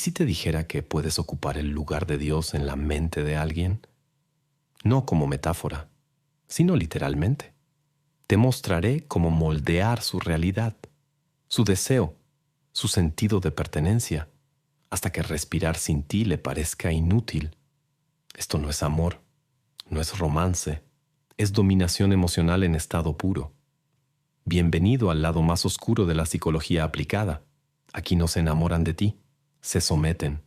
si te dijera que puedes ocupar el lugar de Dios en la mente de alguien? No como metáfora, sino literalmente. Te mostraré cómo moldear su realidad, su deseo, su sentido de pertenencia, hasta que respirar sin ti le parezca inútil. Esto no es amor, no es romance, es dominación emocional en estado puro. Bienvenido al lado más oscuro de la psicología aplicada. Aquí no se enamoran de ti, se someten.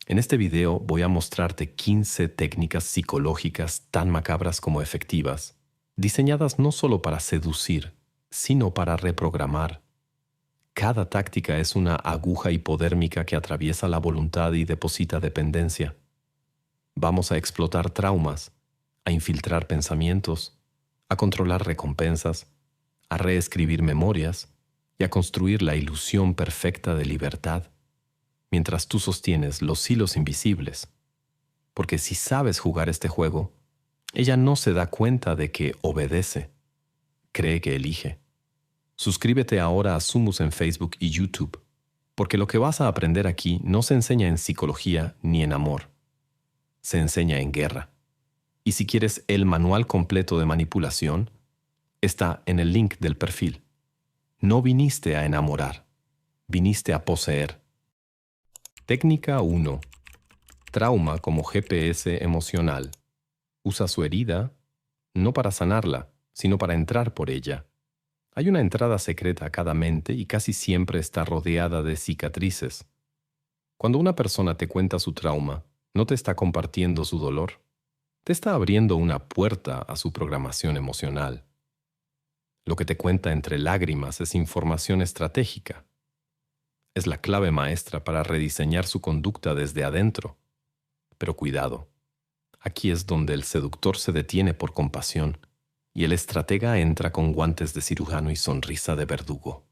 En este video voy a mostrarte 15 técnicas psicológicas tan macabras como efectivas, diseñadas no solo para seducir, sino para reprogramar. Cada táctica es una aguja hipodérmica que atraviesa la voluntad y deposita dependencia. Vamos a explotar traumas, a infiltrar pensamientos, a controlar recompensas, a reescribir memorias y a construir la ilusión perfecta de libertad, mientras tú sostienes los hilos invisibles. Porque si sabes jugar este juego, ella no se da cuenta de que obedece, cree que elige. Suscríbete ahora a Sumus en Facebook y YouTube, porque lo que vas a aprender aquí no se enseña en psicología ni en amor. Se enseña en guerra. Y si quieres el manual completo de manipulación, está en el link del perfil. No viniste a enamorar, viniste a poseer. Técnica 1. Trauma como GPS emocional. Usa su herida, no para sanarla, sino para entrar por ella. Hay una entrada secreta a cada mente y casi siempre está rodeada de cicatrices. Cuando una persona te cuenta su trauma, no te está compartiendo su dolor. Te está abriendo una puerta a su programación emocional. Lo que te cuenta entre lágrimas es información estratégica. Es la clave maestra para rediseñar su conducta desde adentro. Pero cuidado, aquí es donde el seductor se detiene por compasión y el estratega entra con guantes de cirujano y sonrisa de verdugo.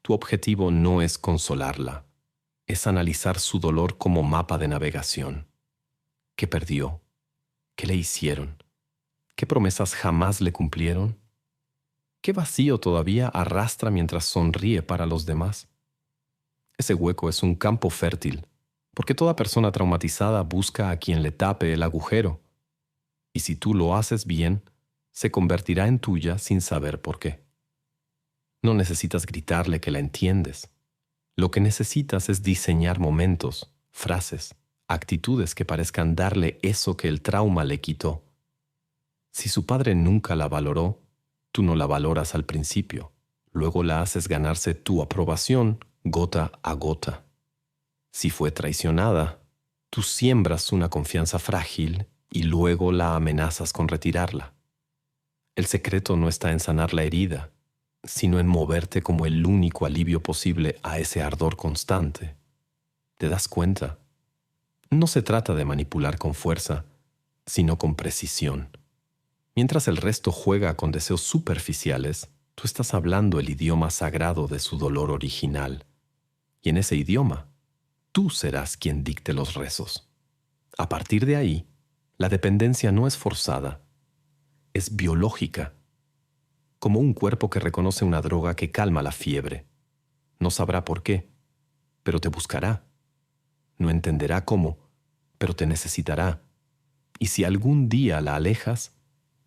Tu objetivo no es consolarla, es analizar su dolor como mapa de navegación. ¿Qué perdió? ¿Qué le hicieron? ¿Qué promesas jamás le cumplieron? ¿Qué vacío todavía arrastra mientras sonríe para los demás? Ese hueco es un campo fértil, porque toda persona traumatizada busca a quien le tape el agujero. Y si tú lo haces bien, se convertirá en tuya sin saber por qué. No necesitas gritarle que la entiendes. Lo que necesitas es diseñar momentos, frases, actitudes que parezcan darle eso que el trauma le quitó. Si su padre nunca la valoró, tú no la valoras al principio. Luego la haces ganarse tu aprobación gota a gota. Si fue traicionada, tú siembras una confianza frágil y luego la amenazas con retirarla. El secreto no está en sanar la herida, sino en moverte como el único alivio posible a ese ardor constante. ¿Te das cuenta? No se trata de manipular con fuerza, sino con precisión. Mientras el resto juega con deseos superficiales, tú estás hablando el idioma sagrado de su dolor original. Y en ese idioma, tú serás quien dicte los rezos. A partir de ahí, la dependencia no es forzada, es biológica, como un cuerpo que reconoce una droga que calma la fiebre. No sabrá por qué, pero te buscará. No entenderá cómo, pero te necesitará. Y si algún día la alejas,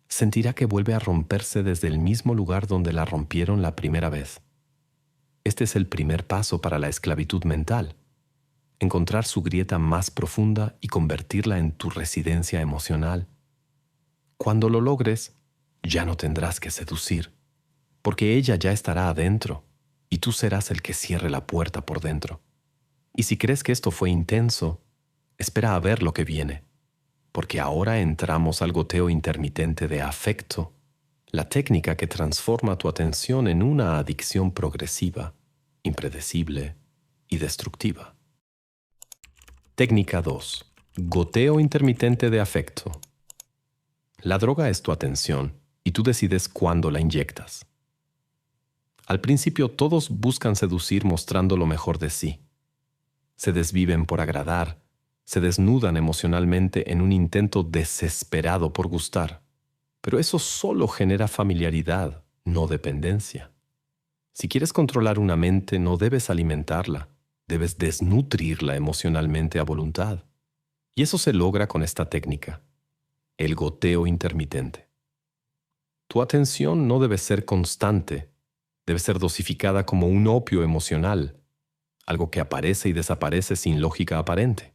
sentirá que vuelve a romperse desde el mismo lugar donde la rompieron la primera vez. Este es el primer paso para la esclavitud mental. Encontrar su grieta más profunda y convertirla en tu residencia emocional. Cuando lo logres, ya no tendrás que seducir, porque ella ya estará adentro y tú serás el que cierre la puerta por dentro. Y si crees que esto fue intenso, espera a ver lo que viene, porque ahora entramos al goteo intermitente de afecto, la técnica que transforma tu atención en una adicción progresiva, impredecible y destructiva. Técnica 2. Goteo intermitente de afecto. La droga es tu atención y tú decides cuándo la inyectas. Al principio todos buscan seducir mostrando lo mejor de sí. Se desviven por agradar, se desnudan emocionalmente en un intento desesperado por gustar. Pero eso solo genera familiaridad, no dependencia. Si quieres controlar una mente, no debes alimentarla, Debes desnutrirla emocionalmente a voluntad. Y eso se logra con esta técnica, el goteo intermitente. Tu atención no debe ser constante, debe ser dosificada como un opio emocional, algo que aparece y desaparece sin lógica aparente.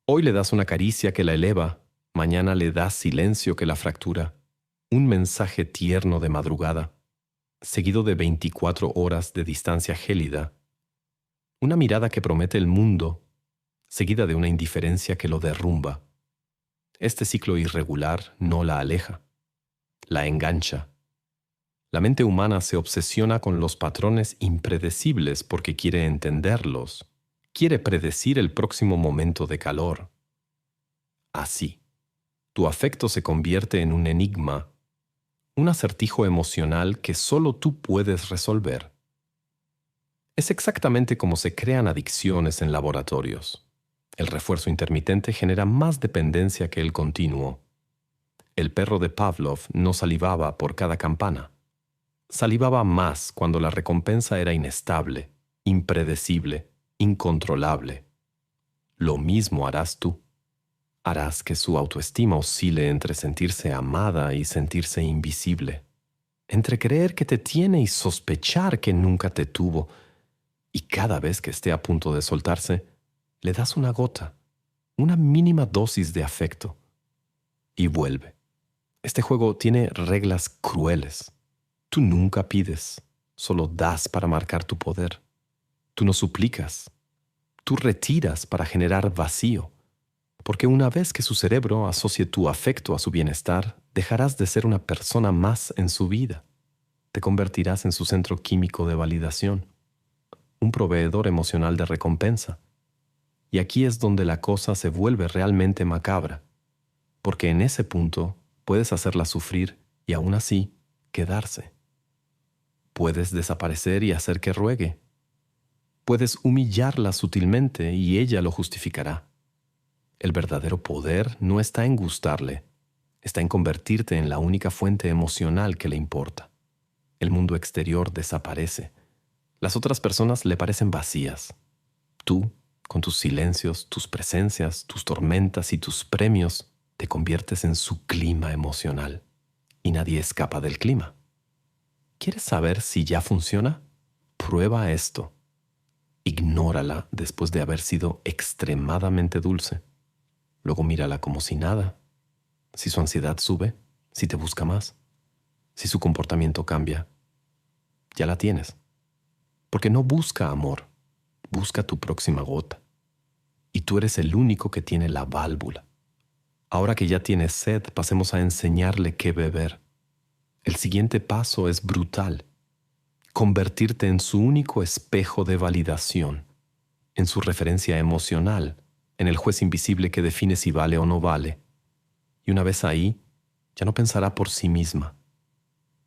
Hoy le das una caricia que la eleva, mañana le das silencio que la fractura, un mensaje tierno de madrugada, seguido de 24 horas de distancia gélida, una mirada que promete el mundo, seguida de una indiferencia que lo derrumba. Este ciclo irregular no la aleja, la engancha. La mente humana se obsesiona con los patrones impredecibles porque quiere entenderlos, quiere predecir el próximo momento de calor. Así, tu afecto se convierte en un enigma, un acertijo emocional que solo tú puedes resolver. Es exactamente como se crean adicciones en laboratorios. El refuerzo intermitente genera más dependencia que el continuo. El perro de Pavlov no salivaba por cada campana. Salivaba más cuando la recompensa era inestable, impredecible, incontrolable. Lo mismo harás tú. Harás que su autoestima oscile entre sentirse amada y sentirse invisible, entre creer que te tiene y sospechar que nunca te tuvo, y cada vez que esté a punto de soltarse, le das una gota, una mínima dosis de afecto, y vuelve. Este juego tiene reglas crueles. Tú nunca pides, solo das para marcar tu poder. Tú no suplicas, tú retiras para generar vacío. Porque una vez que su cerebro asocie tu afecto a su bienestar, dejarás de ser una persona más en su vida. Te convertirás en su centro químico de validación, un proveedor emocional de recompensa. Y aquí es donde la cosa se vuelve realmente macabra, porque en ese punto puedes hacerla sufrir y aún así quedarse. Puedes desaparecer y hacer que ruegue. Puedes humillarla sutilmente y ella lo justificará. El verdadero poder no está en gustarle, está en convertirte en la única fuente emocional que le importa. El mundo exterior desaparece. Las otras personas le parecen vacías. Tú, con tus silencios, tus presencias, tus tormentas y tus premios, te conviertes en su clima emocional. Y nadie escapa del clima. ¿Quieres saber si ya funciona? Prueba esto. Ignórala después de haber sido extremadamente dulce. Luego mírala como si nada. Si su ansiedad sube, si te busca más, si su comportamiento cambia, ya la tienes. Porque no busca amor, busca tu próxima gota. Y tú eres el único que tiene la válvula. Ahora que ya tienes sed, pasemos a enseñarle qué beber. El siguiente paso es brutal. Convertirte en su único espejo de validación, en su referencia emocional, en el juez invisible que define si vale o no vale. Y una vez ahí, ya no pensará por sí misma,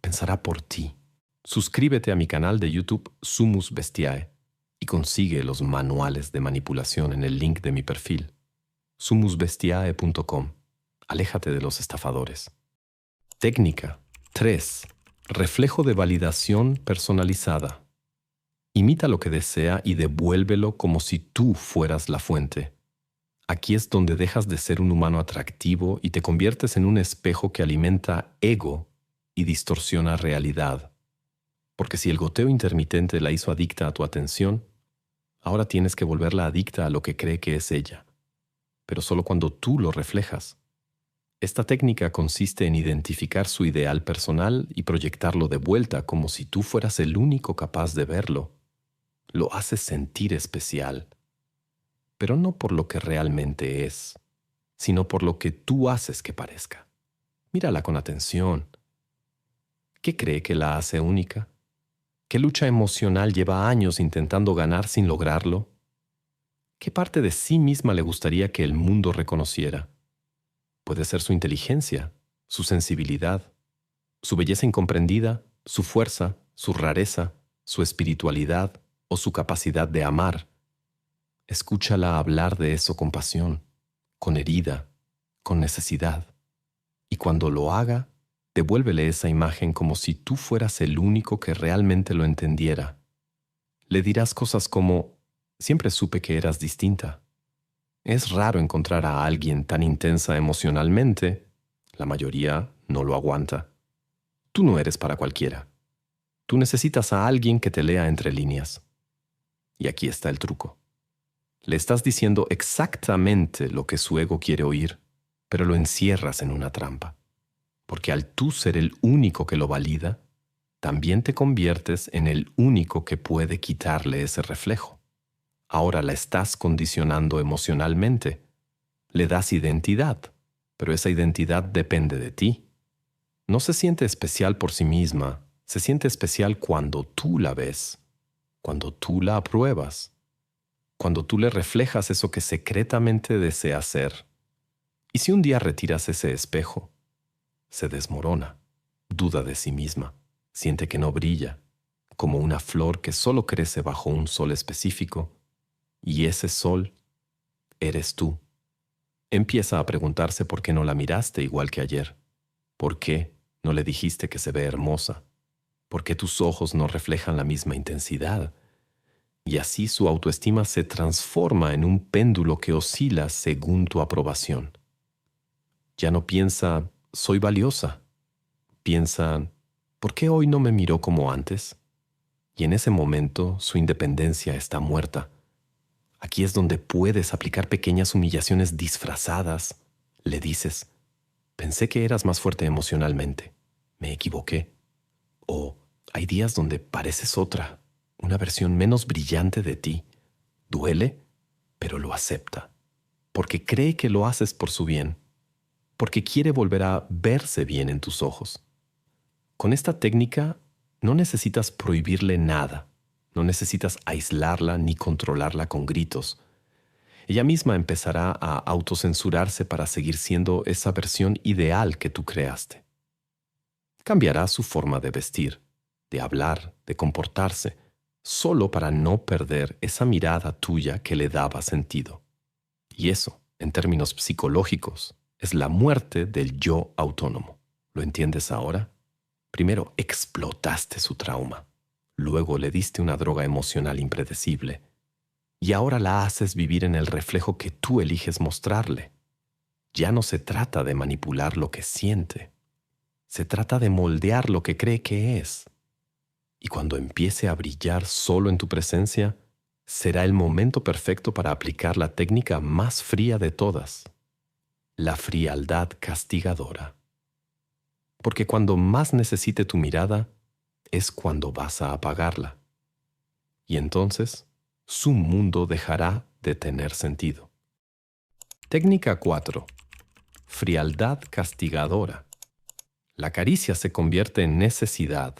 pensará por ti. Suscríbete a mi canal de YouTube Sumus Bestiae y consigue los manuales de manipulación en el link de mi perfil, sumusbestiae.com. Aléjate de los estafadores. Técnica 3. Reflejo de validación personalizada. Imita lo que desea y devuélvelo como si tú fueras la fuente. Aquí es donde dejas de ser un humano atractivo y te conviertes en un espejo que alimenta ego y distorsiona realidad. Porque si el goteo intermitente la hizo adicta a tu atención, ahora tienes que volverla adicta a lo que cree que es ella, pero solo cuando tú lo reflejas. Esta técnica consiste en identificar su ideal personal y proyectarlo de vuelta como si tú fueras el único capaz de verlo. Lo haces sentir especial, pero no por lo que realmente es, sino por lo que tú haces que parezca. Mírala con atención. ¿Qué cree que la hace única? ¿Qué lucha emocional lleva años intentando ganar sin lograrlo? ¿Qué parte de sí misma le gustaría que el mundo reconociera? Puede ser su inteligencia, su sensibilidad, su belleza incomprendida, su fuerza, su rareza, su espiritualidad o su capacidad de amar. Escúchala hablar de eso con pasión, con herida, con necesidad. Y cuando lo haga, devuélvele esa imagen como si tú fueras el único que realmente lo entendiera. Le dirás cosas como: Siempre supe que eras distinta. Es raro encontrar a alguien tan intensa emocionalmente. La mayoría no lo aguanta. Tú no eres para cualquiera. Tú necesitas a alguien que te lea entre líneas. Y aquí está el truco. Le estás diciendo exactamente lo que su ego quiere oír, pero lo encierras en una trampa. Porque al tú ser el único que lo valida, también te conviertes en el único que puede quitarle ese reflejo. Ahora la estás condicionando emocionalmente. Le das identidad, pero esa identidad depende de ti. No se siente especial por sí misma, se siente especial cuando tú la ves, cuando tú la apruebas, cuando tú le reflejas eso que secretamente desea ser. Y si un día retiras ese espejo, se desmorona, duda de sí misma, siente que no brilla, como una flor que solo crece bajo un sol específico, y ese sol eres tú. Empieza a preguntarse por qué no la miraste igual que ayer, por qué no le dijiste que se ve hermosa, por qué tus ojos no reflejan la misma intensidad. Y así su autoestima se transforma en un péndulo que oscila según tu aprobación. Ya no piensa, soy valiosa. Piensa, ¿por qué hoy no me miró como antes? Y en ese momento su independencia está muerta. Aquí es donde puedes aplicar pequeñas humillaciones disfrazadas. Le dices, pensé que eras más fuerte emocionalmente. Me equivoqué. O hay días donde pareces otra, una versión menos brillante de ti. Duele, pero lo acepta. Porque cree que lo haces por su bien. Porque quiere volver a verse bien en tus ojos. Con esta técnica no necesitas prohibirle nada. No necesitas aislarla ni controlarla con gritos. Ella misma empezará a autocensurarse para seguir siendo esa versión ideal que tú creaste. Cambiará su forma de vestir, de hablar, de comportarse, solo para no perder esa mirada tuya que le daba sentido. Y eso, en términos psicológicos, es la muerte del yo autónomo. ¿Lo entiendes ahora? Primero explotaste su trauma. Luego le diste una droga emocional impredecible. Y ahora la haces vivir en el reflejo que tú eliges mostrarle. Ya no se trata de manipular lo que siente. Se trata de moldear lo que cree que es. Y cuando empiece a brillar solo en tu presencia, será el momento perfecto para aplicar la técnica más fría de todas, la frialdad castigadora. Porque cuando más necesite tu mirada, es cuando vas a apagarla. Y entonces, su mundo dejará de tener sentido. Técnica 4. Frialdad castigadora. La caricia se convierte en necesidad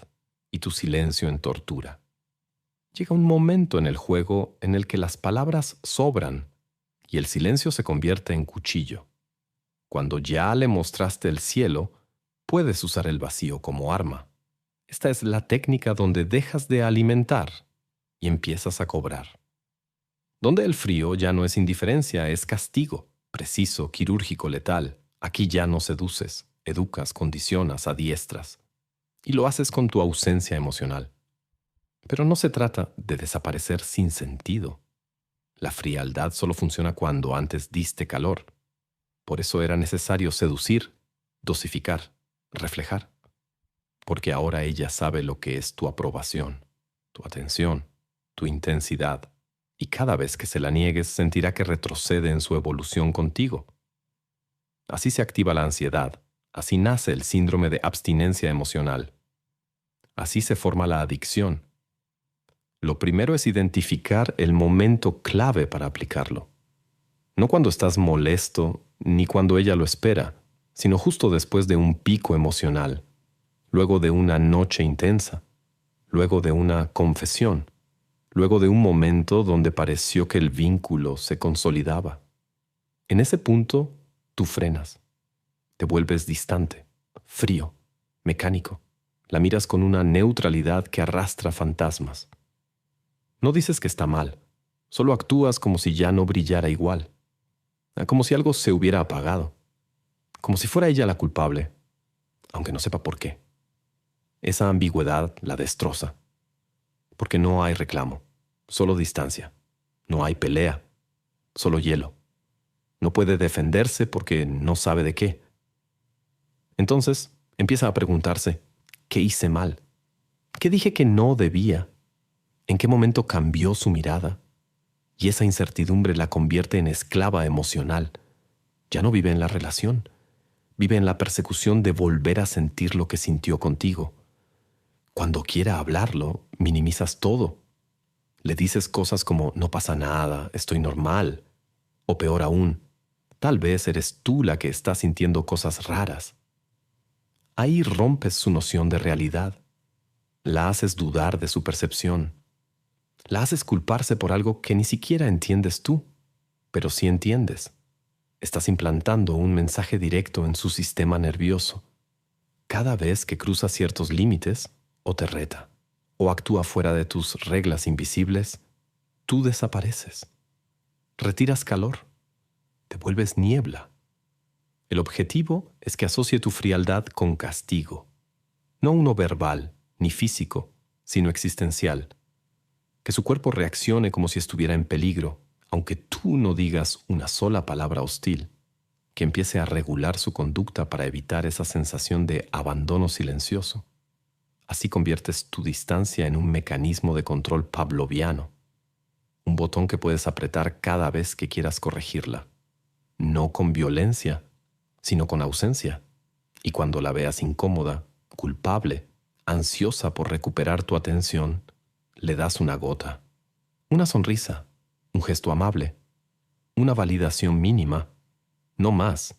y tu silencio en tortura. Llega un momento en el juego en el que las palabras sobran y el silencio se convierte en cuchillo. Cuando ya le mostraste el cielo, puedes usar el vacío como arma. Esta es la técnica donde dejas de alimentar y empiezas a cobrar. Donde el frío ya no es indiferencia, es castigo, preciso, quirúrgico, letal. Aquí ya no seduces, educas, condicionas, adiestras. Y lo haces con tu ausencia emocional. Pero no se trata de desaparecer sin sentido. La frialdad solo funciona cuando antes diste calor. Por eso era necesario seducir, dosificar, reflejar. Porque ahora ella sabe lo que es tu aprobación, tu atención, tu intensidad. Y cada vez que se la niegues sentirá que retrocede en su evolución contigo. Así se activa la ansiedad. Así nace el síndrome de abstinencia emocional. Así se forma la adicción. Lo primero es identificar el momento clave para aplicarlo. No cuando estás molesto, ni cuando ella lo espera, sino justo después de un pico emocional, luego de una noche intensa, luego de una confesión, luego de un momento donde pareció que el vínculo se consolidaba. En ese punto, tú frenas, te vuelves distante, frío, mecánico. La miras con una neutralidad que arrastra fantasmas. No dices que está mal, solo actúas como si ya no brillara igual, como si algo se hubiera apagado, como si fuera ella la culpable, aunque no sepa por qué. Esa ambigüedad la destroza, porque no hay reclamo, solo distancia. No hay pelea, solo hielo. No puede defenderse porque no sabe de qué. Entonces empieza a preguntarse, ¿qué hice mal? ¿Qué dije que no debía? ¿En qué momento cambió su mirada? Y esa incertidumbre la convierte en esclava emocional. Ya no vive en la relación, vive en la persecución de volver a sentir lo que sintió contigo. Cuando quiera hablarlo, minimizas todo. Le dices cosas como no pasa nada, estoy normal. O peor aún, tal vez eres tú la que está sintiendo cosas raras. Ahí rompes su noción de realidad. La haces dudar de su percepción. La haces culparse por algo que ni siquiera entiendes tú, pero sí entiendes. Estás implantando un mensaje directo en su sistema nervioso. Cada vez que cruza ciertos límites, o te reta, o actúa fuera de tus reglas invisibles, tú desapareces. Retiras calor, te vuelves niebla. El objetivo es que asocie tu frialdad con castigo, no uno verbal ni físico, sino existencial. Que su cuerpo reaccione como si estuviera en peligro, aunque tú no digas una sola palabra hostil. Que empiece a regular su conducta para evitar esa sensación de abandono silencioso. Así conviertes tu distancia en un mecanismo de control pavloviano, un botón que puedes apretar cada vez que quieras corregirla, no con violencia, sino con ausencia. Y cuando la veas incómoda, culpable, ansiosa por recuperar tu atención, le das una gota, una sonrisa, un gesto amable, una validación mínima, no más,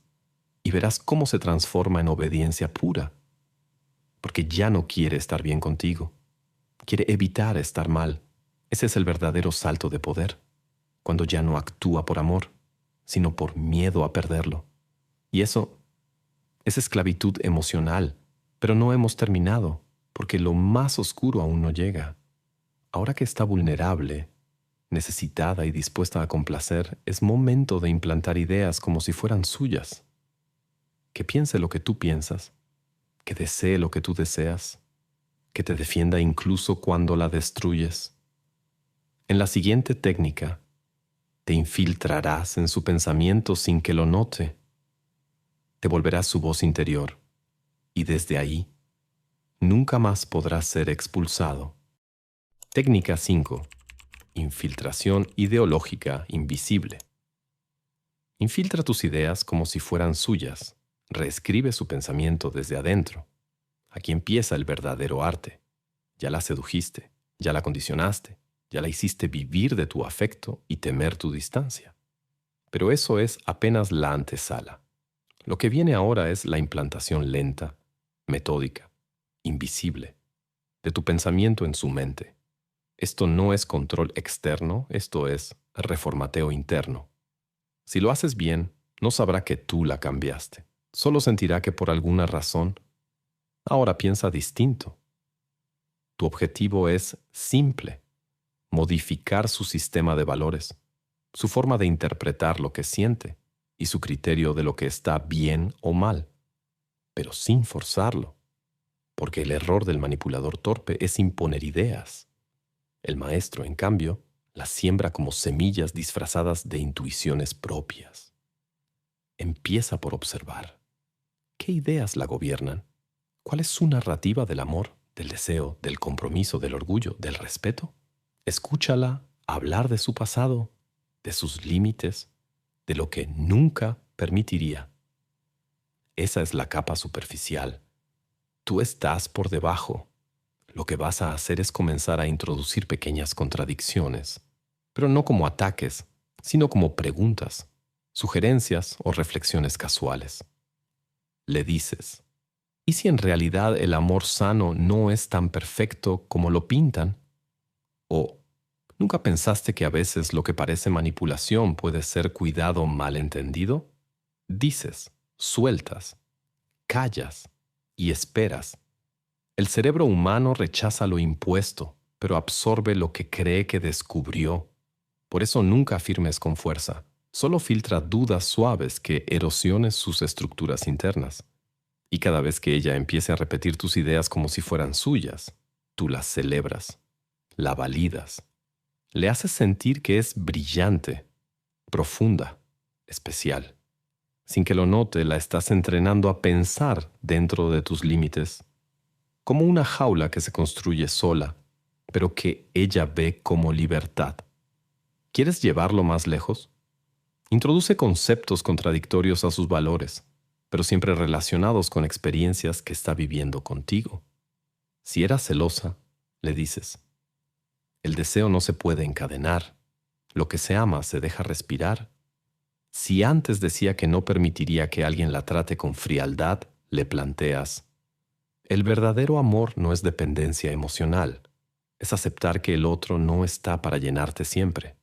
y verás cómo se transforma en obediencia pura, porque ya no quiere estar bien contigo, quiere evitar estar mal. Ese es el verdadero salto de poder, cuando ya no actúa por amor, sino por miedo a perderlo. Y eso es esclavitud emocional, pero no hemos terminado, porque lo más oscuro aún no llega. Ahora que está vulnerable, necesitada y dispuesta a complacer, es momento de implantar ideas como si fueran suyas. Que piense lo que tú piensas, que desee lo que tú deseas, que te defienda incluso cuando la destruyes. En la siguiente técnica, te infiltrarás en su pensamiento sin que lo note. Te volverás su voz interior, y desde ahí, nunca más podrás ser expulsado. Técnica 5. Infiltración ideológica invisible. Infiltra tus ideas como si fueran suyas. Reescribe su pensamiento desde adentro. Aquí empieza el verdadero arte. Ya la sedujiste, ya la condicionaste, ya la hiciste vivir de tu afecto y temer tu distancia. Pero eso es apenas la antesala. Lo que viene ahora es la implantación lenta, metódica, invisible, de tu pensamiento en su mente. Esto no es control externo, esto es reformateo interno. Si lo haces bien, no sabrá que tú la cambiaste. Solo sentirá que por alguna razón, ahora piensa distinto. Tu objetivo es simple: modificar su sistema de valores, su forma de interpretar lo que siente y su criterio de lo que está bien o mal, pero sin forzarlo, porque el error del manipulador torpe es imponer ideas. El maestro, en cambio, las siembra como semillas disfrazadas de intuiciones propias. Empieza por observar. ¿Qué ideas la gobiernan? ¿Cuál es su narrativa del amor, del deseo, del compromiso, del orgullo, del respeto? Escúchala hablar de su pasado, de sus límites, de lo que nunca permitiría. Esa es la capa superficial. Tú estás por debajo. Lo que vas a hacer es comenzar a introducir pequeñas contradicciones, pero no como ataques, sino como preguntas, sugerencias o reflexiones casuales. Le dices, ¿y si en realidad el amor sano no es tan perfecto como lo pintan? ¿O nunca pensaste que a veces lo que parece manipulación puede ser cuidado malentendido? Dices, sueltas, callas y esperas. El cerebro humano rechaza lo impuesto, pero absorbe lo que cree que descubrió. Por eso nunca afirmes con fuerza. Solo filtra dudas suaves que erosiones sus estructuras internas. Y cada vez que ella empiece a repetir tus ideas como si fueran suyas, tú las celebras, la validas, Le haces sentir que es brillante, profunda, especial. Sin que lo note, la estás entrenando a pensar dentro de tus límites, como una jaula que se construye sola, pero que ella ve como libertad. ¿Quieres llevarlo más lejos? Introduce conceptos contradictorios a sus valores, pero siempre relacionados con experiencias que está viviendo contigo. Si eras celosa, le dices, el deseo no se puede encadenar. Lo que se ama se deja respirar. Si antes decía que no permitiría que alguien la trate con frialdad, le planteas, el verdadero amor no es dependencia emocional, es aceptar que el otro no está para llenarte siempre.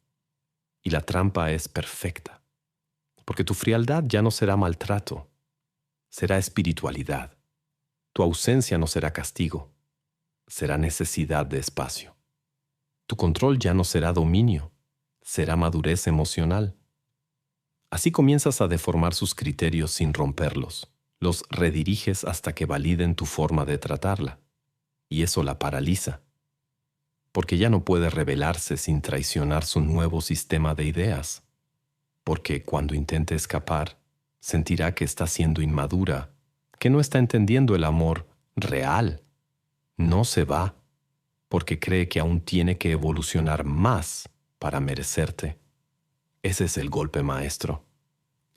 Y la trampa es perfecta, porque tu frialdad ya no será maltrato, será espiritualidad. Tu ausencia no será castigo, será necesidad de espacio. Tu control ya no será dominio, será madurez emocional. Así comienzas a deformar sus criterios sin romperlos. Los rediriges hasta que validen tu forma de tratarla. Y eso la paraliza, porque ya no puede rebelarse sin traicionar su nuevo sistema de ideas. Porque cuando intente escapar, sentirá que está siendo inmadura, que no está entendiendo el amor real. No se va, porque cree que aún tiene que evolucionar más para merecerte. Ese es el golpe maestro.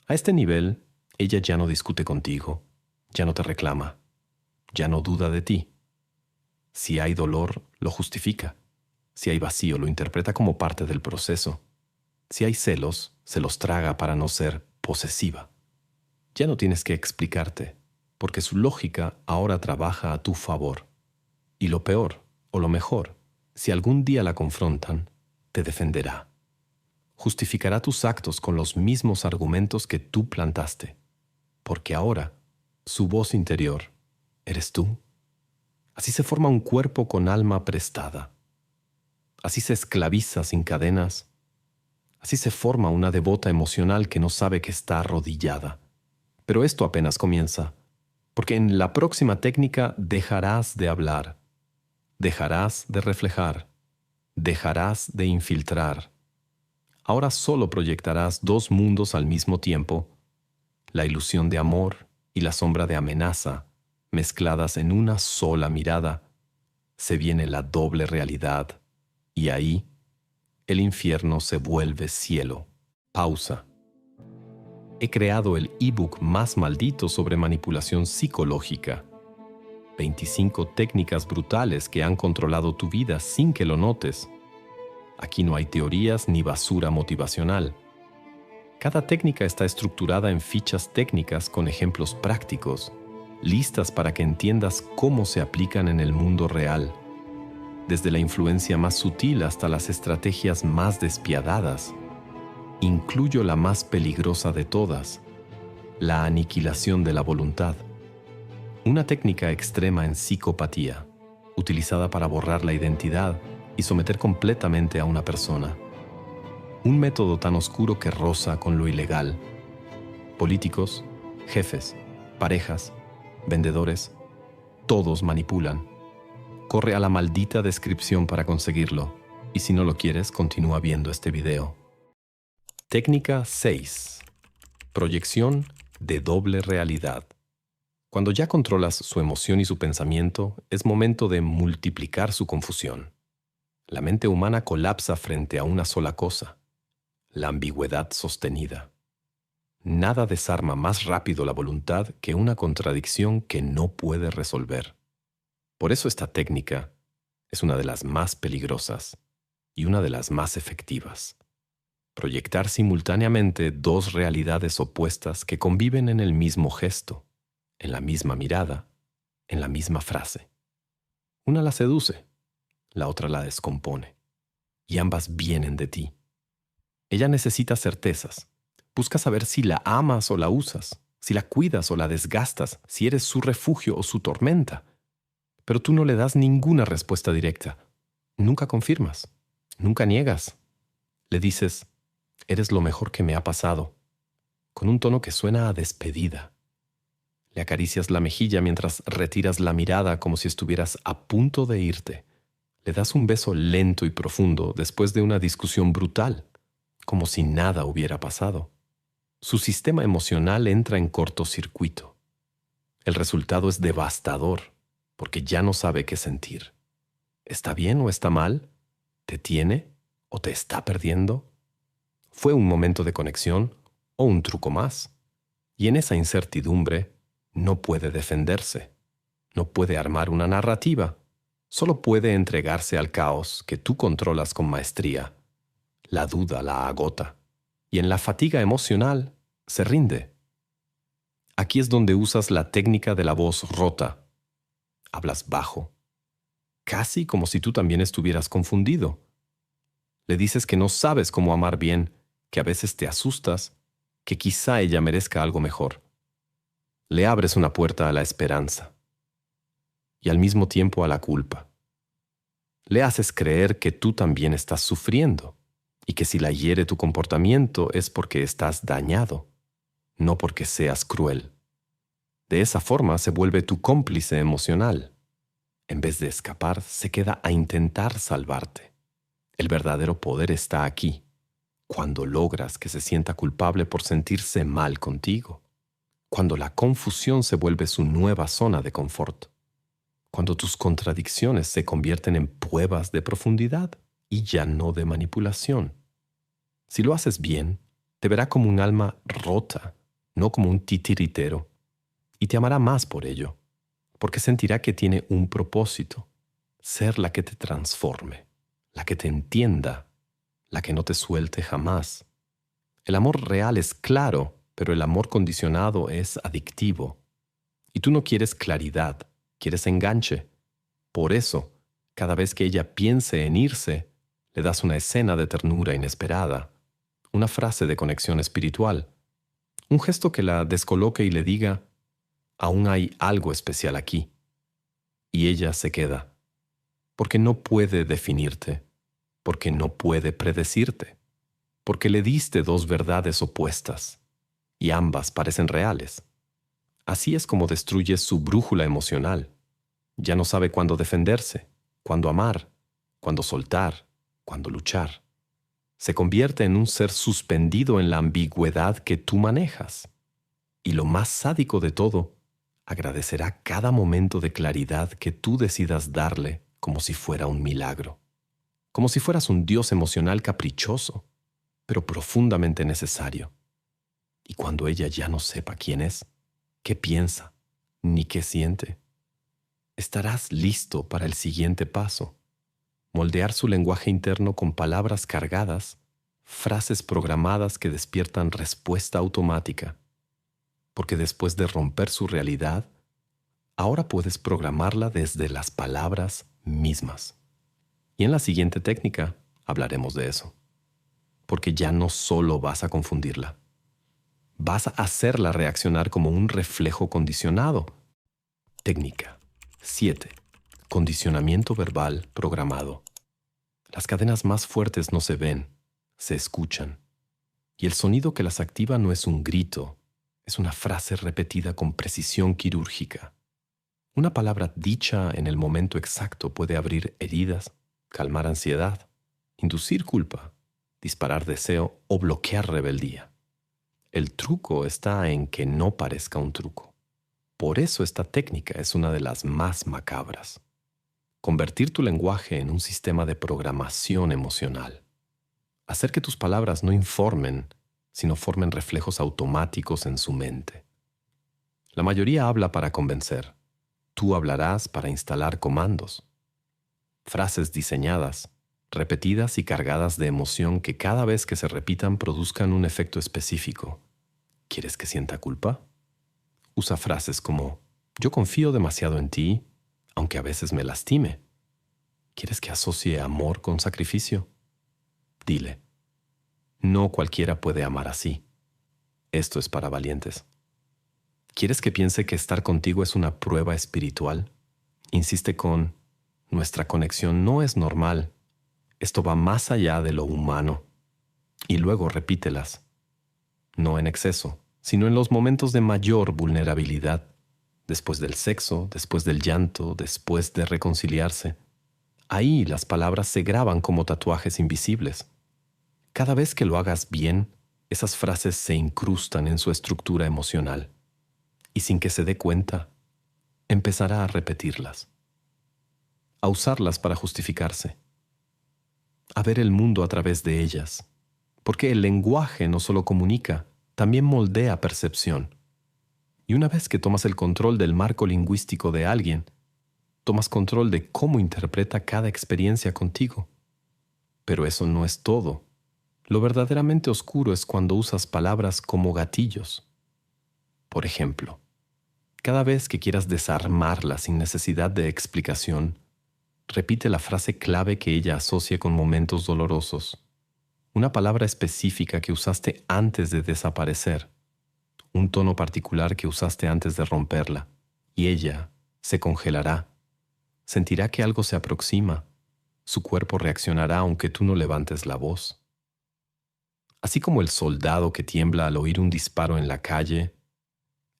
A este nivel, ella ya no discute contigo, ya no te reclama, ya no duda de ti. Si hay dolor, lo justifica. Si hay vacío, lo interpreta como parte del proceso. Si hay celos, se los traga para no ser posesiva. Ya no tienes que explicarte, porque su lógica ahora trabaja a tu favor. Y lo peor, o lo mejor, si algún día la confrontan, te defenderá. Justificará tus actos con los mismos argumentos que tú plantaste, porque ahora su voz interior eres tú. Así se forma un cuerpo con alma prestada. Así se esclaviza sin cadenas. Así se forma una devota emocional que no sabe que está arrodillada. Pero esto apenas comienza, porque en la próxima técnica dejarás de hablar, dejarás de reflejar, dejarás de infiltrar. Ahora solo proyectarás dos mundos al mismo tiempo, la ilusión de amor y la sombra de amenaza, mezcladas en una sola mirada. Se viene la doble realidad, y ahí el infierno se vuelve cielo. Pausa. He creado el ebook más maldito sobre manipulación psicológica. 25 técnicas brutales que han controlado tu vida sin que lo notes. Aquí no hay teorías ni basura motivacional. Cada técnica está estructurada en fichas técnicas con ejemplos prácticos, listas para que entiendas cómo se aplican en el mundo real, desde la influencia más sutil hasta las estrategias más despiadadas. Incluyo la más peligrosa de todas, la aniquilación de la voluntad. Una técnica extrema en psicopatía, utilizada para borrar la identidad y someter completamente a una persona. Un método tan oscuro que roza con lo ilegal. Políticos, jefes, parejas, vendedores, todos manipulan. Corre a la maldita descripción para conseguirlo, y si no lo quieres, continúa viendo este video. Técnica 6. Proyección de doble realidad. Cuando ya controlas su emoción y su pensamiento, es momento de multiplicar su confusión. La mente humana colapsa frente a una sola cosa, la ambigüedad sostenida. Nada desarma más rápido la voluntad que una contradicción que no puede resolver. Por eso esta técnica es una de las más peligrosas y una de las más efectivas. Proyectar simultáneamente dos realidades opuestas que conviven en el mismo gesto, en la misma mirada, en la misma frase. Una la seduce, la otra la descompone, y ambas vienen de ti. Ella necesita certezas. Busca saber si la amas o la usas, si la cuidas o la desgastas, si eres su refugio o su tormenta. Pero tú no le das ninguna respuesta directa. Nunca confirmas, nunca niegas. Le dices, eres lo mejor que me ha pasado, con un tono que suena a despedida. Le acaricias la mejilla mientras retiras la mirada como si estuvieras a punto de irte. Le das un beso lento y profundo después de una discusión brutal, como si nada hubiera pasado. Su sistema emocional entra en cortocircuito. El resultado es devastador, porque ya no sabe qué sentir. ¿Está bien o está mal? ¿Te tiene o te está perdiendo? ¿Fue un momento de conexión o un truco más? Y en esa incertidumbre no puede defenderse, no puede armar una narrativa, solo puede entregarse al caos que tú controlas con maestría. La duda la agota y en la fatiga emocional se rinde. Aquí es donde usas la técnica de la voz rota. Hablas bajo, casi como si tú también estuvieras confundido. Le dices que no sabes cómo amar bien, que a veces te asustas, que quizá ella merezca algo mejor. Le abres una puerta a la esperanza y al mismo tiempo a la culpa. Le haces creer que tú también estás sufriendo y que si la hiere tu comportamiento es porque estás dañado, no porque seas cruel. De esa forma se vuelve tu cómplice emocional. En vez de escapar, se queda a intentar salvarte. El verdadero poder está aquí, cuando logras que se sienta culpable por sentirse mal contigo, cuando la confusión se vuelve su nueva zona de confort, cuando tus contradicciones se convierten en pruebas de profundidad y ya no de manipulación. Si lo haces bien, te verá como un alma rota, no como un titiritero, y te amará más por ello, porque sentirá que tiene un propósito, ser la que te transforme, la que te entienda, la que no te suelte jamás. El amor real es claro, pero el amor condicionado es adictivo. Y tú no quieres claridad, quieres enganche. Por eso, cada vez que ella piense en irse, le das una escena de ternura inesperada, una frase de conexión espiritual, un gesto que la descoloque y le diga, aún hay algo especial aquí. Y ella se queda, porque no puede definirte, porque no puede predecirte, porque le diste dos verdades opuestas, y ambas parecen reales. Así es como destruyes su brújula emocional. Ya no sabe cuándo defenderse, cuándo amar, cuándo soltar, cuándo luchar. Se convierte en un ser suspendido en la ambigüedad que tú manejas. Y lo más sádico de todo, agradecerá cada momento de claridad que tú decidas darle como si fuera un milagro. Como si fueras un dios emocional caprichoso, pero profundamente necesario. Y cuando ella ya no sepa quién es, qué piensa, ni qué siente, estarás listo para el siguiente paso. Moldear su lenguaje interno con palabras cargadas, frases programadas que despiertan respuesta automática. Porque después de romper su realidad, ahora puedes programarla desde las palabras mismas. Y en la siguiente técnica hablaremos de eso. Porque ya no solo vas a confundirla, vas a hacerla reaccionar como un reflejo condicionado. Técnica 7. Condicionamiento verbal programado. Las cadenas más fuertes no se ven, se escuchan. Y el sonido que las activa no es un grito, es una frase repetida con precisión quirúrgica. Una palabra dicha en el momento exacto puede abrir heridas, calmar ansiedad, inducir culpa, disparar deseo o bloquear rebeldía. El truco está en que no parezca un truco. Por eso esta técnica es una de las más macabras. Convertir tu lenguaje en un sistema de programación emocional. Hacer que tus palabras no informen, sino formen reflejos automáticos en su mente. La mayoría habla para convencer. Tú hablarás para instalar comandos. Frases diseñadas, repetidas y cargadas de emoción que cada vez que se repitan produzcan un efecto específico. ¿Quieres que sienta culpa? Usa frases como, yo confío demasiado en ti, aunque a veces me lastime. ¿Quieres que asocie amor con sacrificio? Dile, no cualquiera puede amar así. Esto es para valientes. ¿Quieres que piense que estar contigo es una prueba espiritual? Insiste con, nuestra conexión no es normal. Esto va más allá de lo humano. Y luego repítelas. No en exceso, sino en los momentos de mayor vulnerabilidad. Después del sexo, después del llanto, después de reconciliarse. Ahí las palabras se graban como tatuajes invisibles. Cada vez que lo hagas bien, esas frases se incrustan en su estructura emocional y sin que se dé cuenta, empezará a repetirlas, a usarlas para justificarse, a ver el mundo a través de ellas, porque el lenguaje no solo comunica, también moldea percepción. Y una vez que tomas el control del marco lingüístico de alguien, tomas control de cómo interpreta cada experiencia contigo. Pero eso no es todo. Lo verdaderamente oscuro es cuando usas palabras como gatillos. Por ejemplo, cada vez que quieras desarmarla sin necesidad de explicación, repite la frase clave que ella asocia con momentos dolorosos. Una palabra específica que usaste antes de desaparecer. Un tono particular que usaste antes de romperla. Y ella se congelará. Sentirá que algo se aproxima. Su cuerpo reaccionará aunque tú no levantes la voz. Así como el soldado que tiembla al oír un disparo en la calle,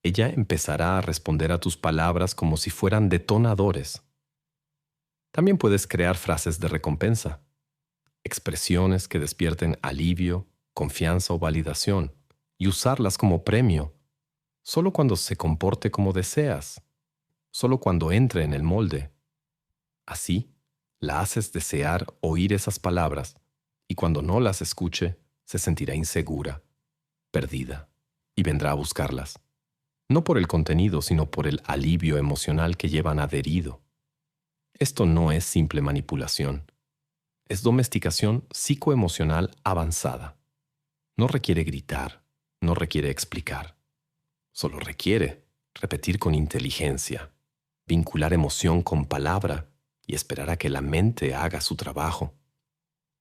ella empezará a responder a tus palabras como si fueran detonadores. También puedes crear frases de recompensa, expresiones que despierten alivio, confianza o validación, y usarlas como premio, solo cuando se comporte como deseas, solo cuando entre en el molde. Así, la haces desear oír esas palabras, y cuando no las escuche, se sentirá insegura, perdida, y vendrá a buscarlas. No por el contenido, sino por el alivio emocional que llevan adherido. Esto no es simple manipulación. Es domesticación psicoemocional avanzada. No requiere gritar, no requiere explicar. Solo requiere repetir con inteligencia, vincular emoción con palabra y esperar a que la mente haga su trabajo.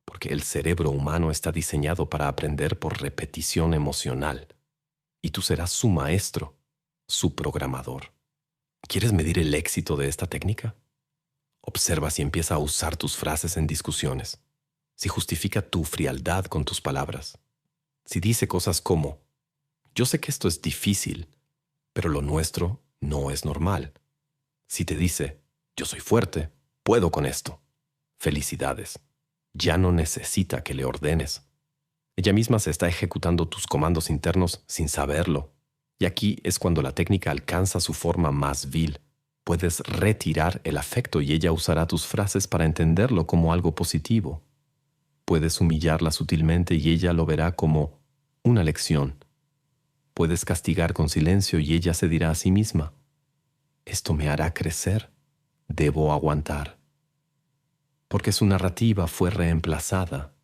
Porque el cerebro humano está diseñado para aprender por repetición emocional. Y tú serás su maestro, su programador. ¿Quieres medir el éxito de esta técnica? Observa si empieza a usar tus frases en discusiones, si justifica tu frialdad con tus palabras, si dice cosas como, yo sé que esto es difícil, pero lo nuestro no es normal. Si te dice, yo soy fuerte, puedo con esto. Felicidades. Ya no necesita que le ordenes. Ella misma se está ejecutando tus comandos internos sin saberlo. Y aquí es cuando la técnica alcanza su forma más vil. Puedes retirar el afecto y ella usará tus frases para entenderlo como algo positivo. Puedes humillarla sutilmente y ella lo verá como una lección. Puedes castigar con silencio y ella se dirá a sí misma, esto me hará crecer, debo aguantar. Porque su narrativa fue reemplazada,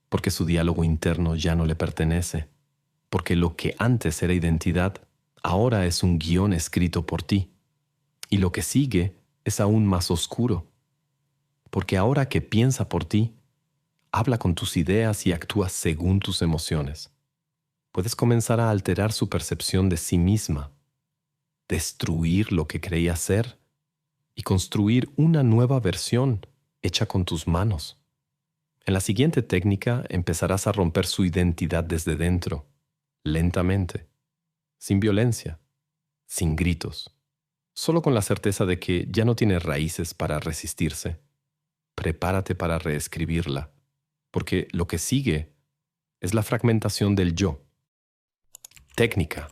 porque su diálogo interno ya no le pertenece, porque lo que antes era identidad, ahora es un guión escrito por ti. Y lo que sigue es aún más oscuro, porque ahora que piensa por ti, habla con tus ideas y actúa según tus emociones. Puedes comenzar a alterar su percepción de sí misma, destruir lo que creía ser y construir una nueva versión hecha con tus manos. En la siguiente técnica empezarás a romper su identidad desde dentro, lentamente, sin violencia, sin gritos. Solo con la certeza de que ya no tiene raíces para resistirse. Prepárate para reescribirla, porque lo que sigue es la fragmentación del yo. Técnica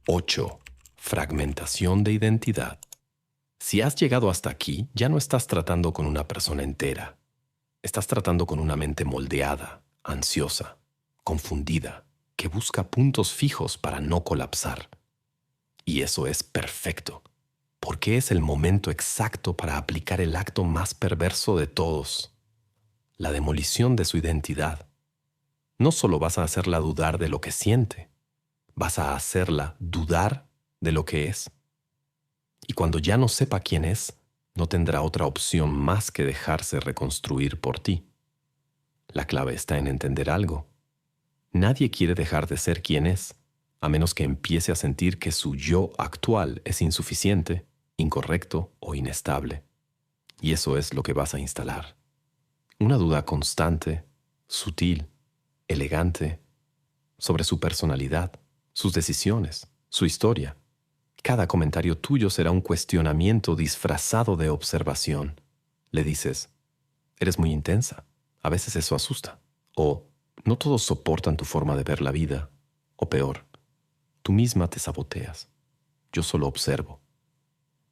8. Fragmentación de identidad. Si has llegado hasta aquí, ya no estás tratando con una persona entera. Estás tratando con una mente moldeada, ansiosa, confundida, que busca puntos fijos para no colapsar. Y eso es perfecto. Porque es el momento exacto para aplicar el acto más perverso de todos, la demolición de su identidad. No solo vas a hacerla dudar de lo que siente, vas a hacerla dudar de lo que es. Y cuando ya no sepa quién es, no tendrá otra opción más que dejarse reconstruir por ti. La clave está en entender algo. Nadie quiere dejar de ser quien es, a menos que empiece a sentir que su yo actual es insuficiente, incorrecto o inestable. Y eso es lo que vas a instalar. Una duda constante, sutil, elegante, sobre su personalidad, sus decisiones, su historia. Cada comentario tuyo será un cuestionamiento disfrazado de observación. Le dices, Eres muy intensa. A veces eso asusta. O no todos soportan tu forma de ver la vida. O peor, tú misma te saboteas. Yo solo observo.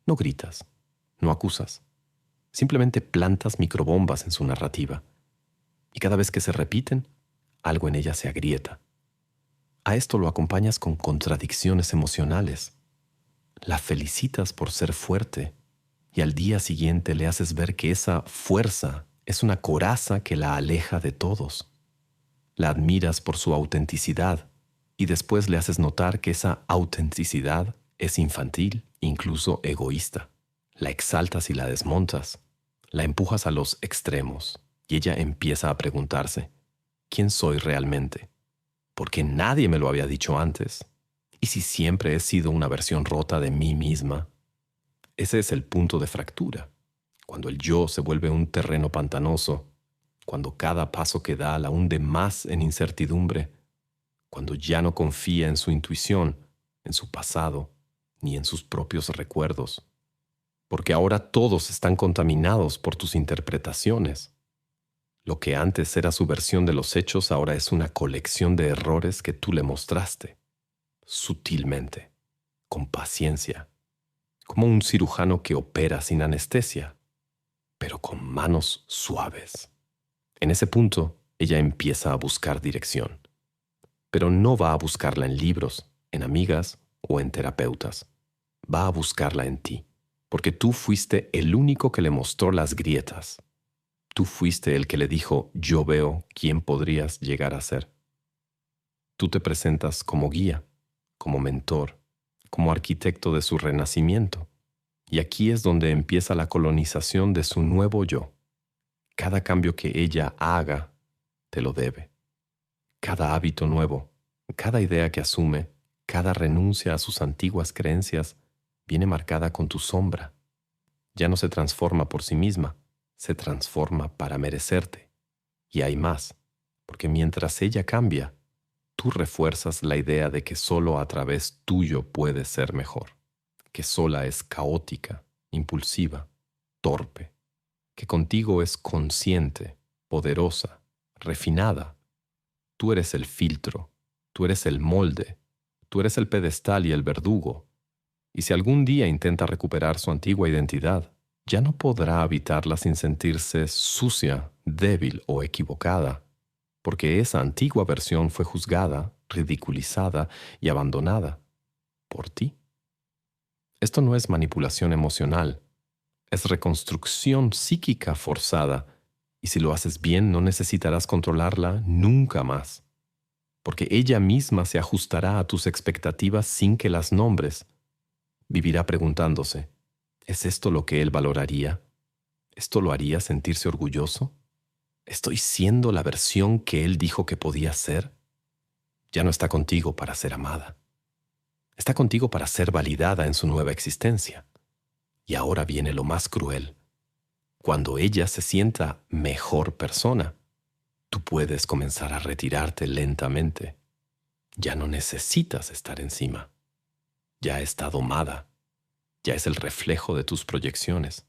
No gritas, no acusas. Simplemente plantas microbombas en su narrativa. Y cada vez que se repiten, algo en ella se agrieta. A esto lo acompañas con contradicciones emocionales. La felicitas por ser fuerte y al día siguiente le haces ver que esa fuerza es una coraza que la aleja de todos. La admiras por su autenticidad y después le haces notar que esa autenticidad es infantil, incluso egoísta. La exaltas y la desmontas. La empujas a los extremos y ella empieza a preguntarse, ¿quién soy realmente? ¿Por qué nadie me lo había dicho antes? ¿Y si siempre he sido una versión rota de mí misma? Ese es el punto de fractura, cuando el yo se vuelve un terreno pantanoso, cuando cada paso que da la hunde más en incertidumbre, cuando ya no confía en su intuición, en su pasado, ni en sus propios recuerdos, porque ahora todos están contaminados por tus interpretaciones. Lo que antes era su versión de los hechos ahora es una colección de errores que tú le mostraste, sutilmente, con paciencia, como un cirujano que opera sin anestesia, pero con manos suaves. En ese punto, ella empieza a buscar dirección, pero no va a buscarla en libros, en amigas o en terapeutas. Va a buscarla en ti, porque tú fuiste el único que le mostró las grietas. Tú fuiste el que le dijo, yo veo quién podrías llegar a ser. Tú te presentas como guía, como mentor, como arquitecto de su renacimiento. Y aquí es donde empieza la colonización de su nuevo yo. Cada cambio que ella haga, te lo debe. Cada hábito nuevo, cada idea que asume, cada renuncia a sus antiguas creencias, viene marcada con tu sombra. Ya no se transforma por sí misma, se transforma para merecerte. Y hay más, porque mientras ella cambia, tú refuerzas la idea de que solo a través tuyo puedes ser mejor, que sola es caótica, impulsiva, torpe, que contigo es consciente, poderosa, refinada. Tú eres el filtro, tú eres el molde, tú eres el pedestal y el verdugo. Y si algún día intenta recuperar su antigua identidad, ya no podrá habitarla sin sentirse sucia, débil o equivocada, porque esa antigua versión fue juzgada, ridiculizada y abandonada por ti. Esto no es manipulación emocional, es reconstrucción psíquica forzada, y si lo haces bien no necesitarás controlarla nunca más, porque ella misma se ajustará a tus expectativas sin que las nombres. Vivirá preguntándose, ¿es esto lo que él valoraría? ¿Esto lo haría sentirse orgulloso? ¿Estoy siendo la versión que él dijo que podía ser? Ya no está contigo para ser amada. Está contigo para ser validada en su nueva existencia. Y ahora viene lo más cruel. Cuando ella se sienta mejor persona, tú puedes comenzar a retirarte lentamente. Ya no necesitas estar encima. Ya está domada. Ya es el reflejo de tus proyecciones.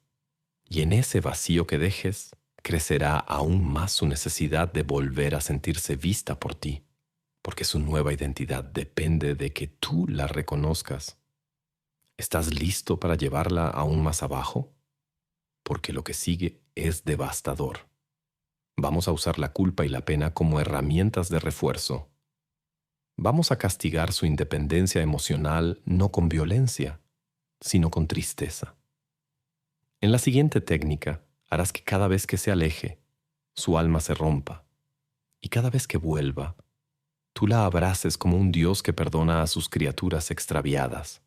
Y en ese vacío que dejes, crecerá aún más su necesidad de volver a sentirse vista por ti, porque su nueva identidad depende de que tú la reconozcas. ¿Estás listo para llevarla aún más abajo? Porque lo que sigue es devastador. Vamos a usar la culpa y la pena como herramientas de refuerzo. Vamos a castigar su independencia emocional no con violencia, sino con tristeza. En la siguiente técnica, harás que cada vez que se aleje, su alma se rompa, y cada vez que vuelva, tú la abraces como un Dios que perdona a sus criaturas extraviadas.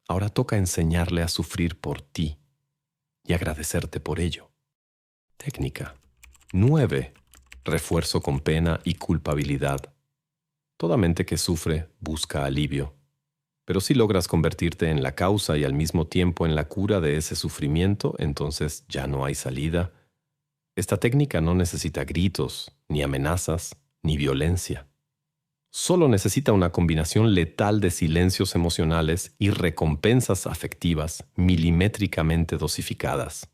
Ahora toca enseñarle a sufrir por ti y agradecerte por ello. Técnica 9. Refuerzo con pena y culpabilidad. Toda mente que sufre busca alivio. Pero si logras convertirte en la causa y al mismo tiempo en la cura de ese sufrimiento, entonces ya no hay salida. Esta técnica no necesita gritos, ni amenazas, ni violencia. Solo necesita una combinación letal de silencios emocionales y recompensas afectivas milimétricamente dosificadas.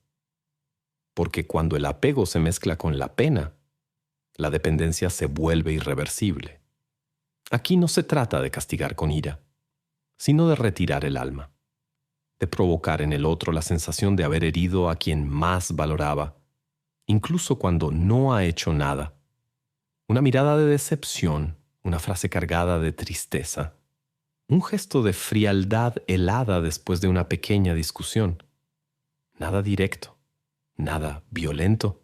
porque cuando el apego se mezcla con la pena, la dependencia se vuelve irreversible. Aquí no se trata de castigar con ira, sino de retirar el alma, de provocar en el otro la sensación de haber herido a quien más valoraba, incluso cuando no ha hecho nada. Una mirada de decepción, una frase cargada de tristeza, un gesto de frialdad helada después de una pequeña discusión. Nada directo, nada violento,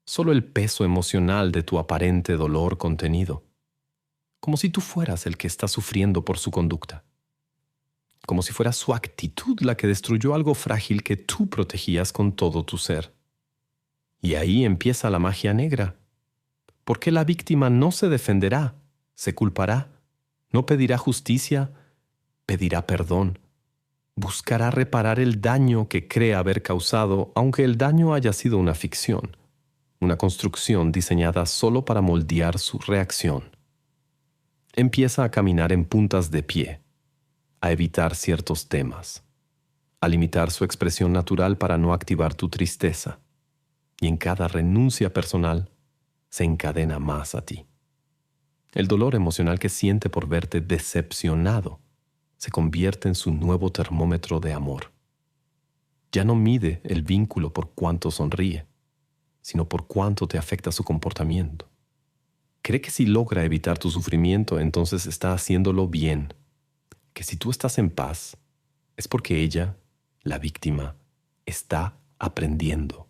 solo el peso emocional de tu aparente dolor contenido, como si tú fueras el que está sufriendo por su conducta, como si fuera su actitud la que destruyó algo frágil que tú protegías con todo tu ser. Y ahí empieza la magia negra, porque la víctima no se defenderá, se culpará, no pedirá justicia, pedirá perdón. Buscará reparar el daño que cree haber causado, aunque el daño haya sido una ficción, una construcción diseñada solo para moldear su reacción. Empieza a caminar en puntas de pie, a evitar ciertos temas, a limitar su expresión natural para no activar tu tristeza, y en cada renuncia personal se encadena más a ti. El dolor emocional que siente por verte decepcionado se convierte en su nuevo termómetro de amor. Ya no mide el vínculo por cuánto sonríe, sino por cuánto te afecta su comportamiento. Cree que si logra evitar tu sufrimiento, entonces está haciéndolo bien, que si tú estás en paz, es porque ella, la víctima, está aprendiendo.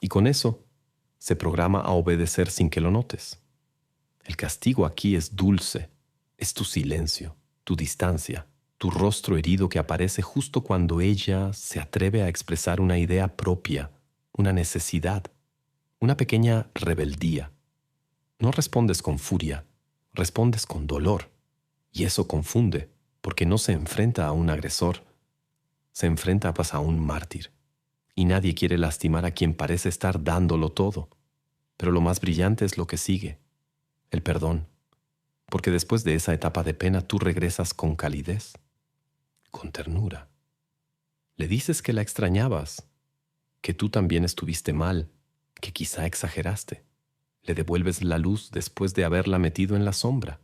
Y con eso, se programa a obedecer sin que lo notes. El castigo aquí es dulce, es tu silencio, tu distancia, tu rostro herido que aparece justo cuando ella se atreve a expresar una idea propia, una necesidad, una pequeña rebeldía. No respondes con furia, respondes con dolor. Y eso confunde, porque no se enfrenta a un agresor, se enfrenta a un mártir. Y nadie quiere lastimar a quien parece estar dándolo todo. Pero lo más brillante es lo que sigue, el perdón. Porque después de esa etapa de pena tú regresas con calidez, con ternura. Le dices que la extrañabas, que tú también estuviste mal, que quizá exageraste. Le devuelves la luz después de haberla metido en la sombra,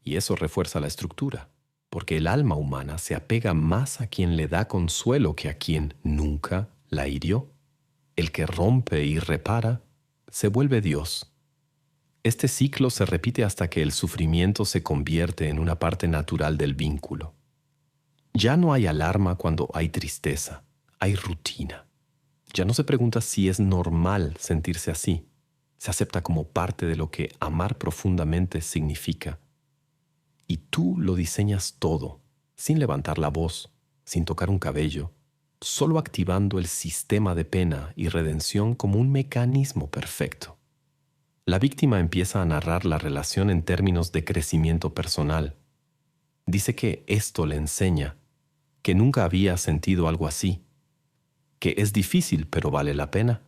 y eso refuerza la estructura, porque el alma humana se apega más a quien le da consuelo que a quien nunca la hirió. El que rompe y repara se vuelve Dios. Este ciclo se repite hasta que el sufrimiento se convierte en una parte natural del vínculo. Ya no hay alarma cuando hay tristeza, hay rutina. Ya no se pregunta si es normal sentirse así. Se acepta como parte de lo que amar profundamente significa. Y tú lo diseñas todo, sin levantar la voz, sin tocar un cabello, solo activando el sistema de pena y redención como un mecanismo perfecto. La víctima empieza a narrar la relación en términos de crecimiento personal. Dice que esto le enseña, que nunca había sentido algo así, que es difícil pero vale la pena.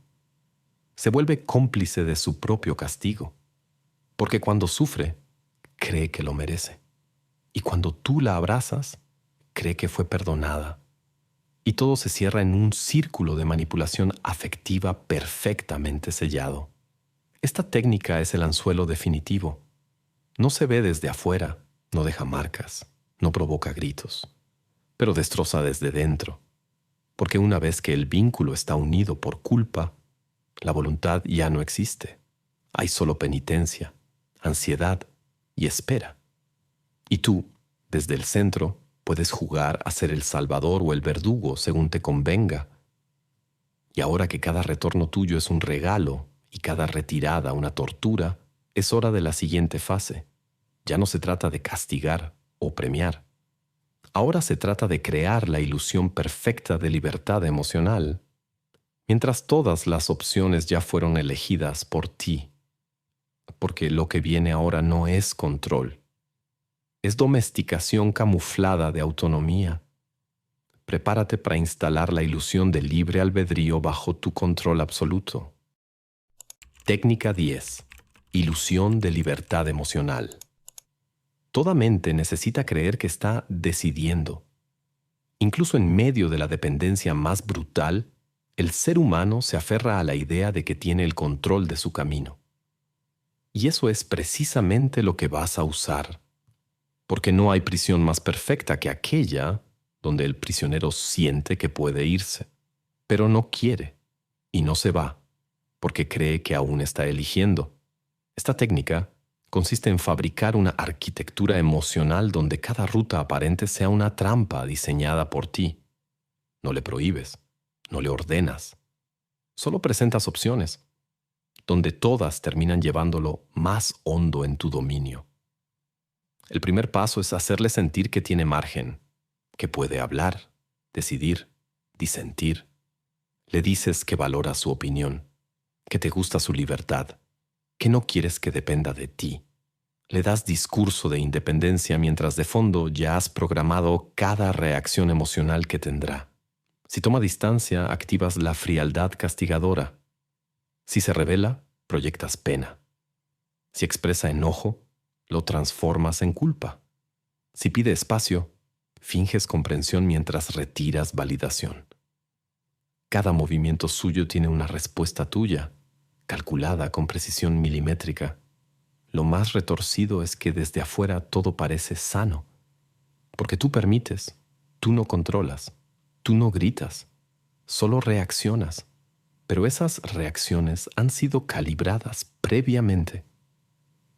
Se vuelve cómplice de su propio castigo, porque cuando sufre, cree que lo merece. Y cuando tú la abrazas, cree que fue perdonada. Y todo se cierra en un círculo de manipulación afectiva perfectamente sellado. Esta técnica es el anzuelo definitivo. No se ve desde afuera, no deja marcas, no provoca gritos, pero destroza desde dentro. Porque una vez que el vínculo está unido por culpa, la voluntad ya no existe. Hay solo penitencia, ansiedad y espera. Y tú, desde el centro, puedes jugar a ser el salvador o el verdugo según te convenga. Y ahora que cada retorno tuyo es un regalo y cada retirada una tortura, es hora de la siguiente fase. Ya no se trata de castigar o premiar. Ahora se trata de crear la ilusión perfecta de libertad emocional, mientras todas las opciones ya fueron elegidas por ti. Porque lo que viene ahora no es control. Es domesticación camuflada de autonomía. Prepárate para instalar la ilusión de libre albedrío bajo tu control absoluto. Técnica 10. Ilusión de libertad emocional. Toda mente necesita creer que está decidiendo. Incluso en medio de la dependencia más brutal, El ser humano se aferra a la idea de que tiene el control de su camino. Y eso es precisamente lo que vas a usar, porque no hay prisión más perfecta que aquella donde el prisionero siente que puede irse, pero no quiere y no se va, porque cree que aún está eligiendo. Esta técnica consiste en fabricar una arquitectura emocional donde cada ruta aparente sea una trampa diseñada por ti. No le prohíbes, no le ordenas, solo presentas opciones, donde todas terminan llevándolo más hondo en tu dominio. El primer paso es hacerle sentir que tiene margen, que puede hablar, decidir, disentir. Le dices que valoras su opinión, que te gusta su libertad, que no quieres que dependa de ti. Le das discurso de independencia mientras de fondo ya has programado cada reacción emocional que tendrá. Si toma distancia, activas la frialdad castigadora. Si se revela, proyectas pena. Si expresa enojo, lo transformas en culpa. Si pide espacio, finges comprensión mientras retiras validación. Cada movimiento suyo tiene una respuesta tuya, calculada con precisión milimétrica. Lo más retorcido es que desde afuera todo parece sano, porque tú permites, tú no controlas, tú no gritas, solo reaccionas. Pero esas reacciones han sido calibradas previamente.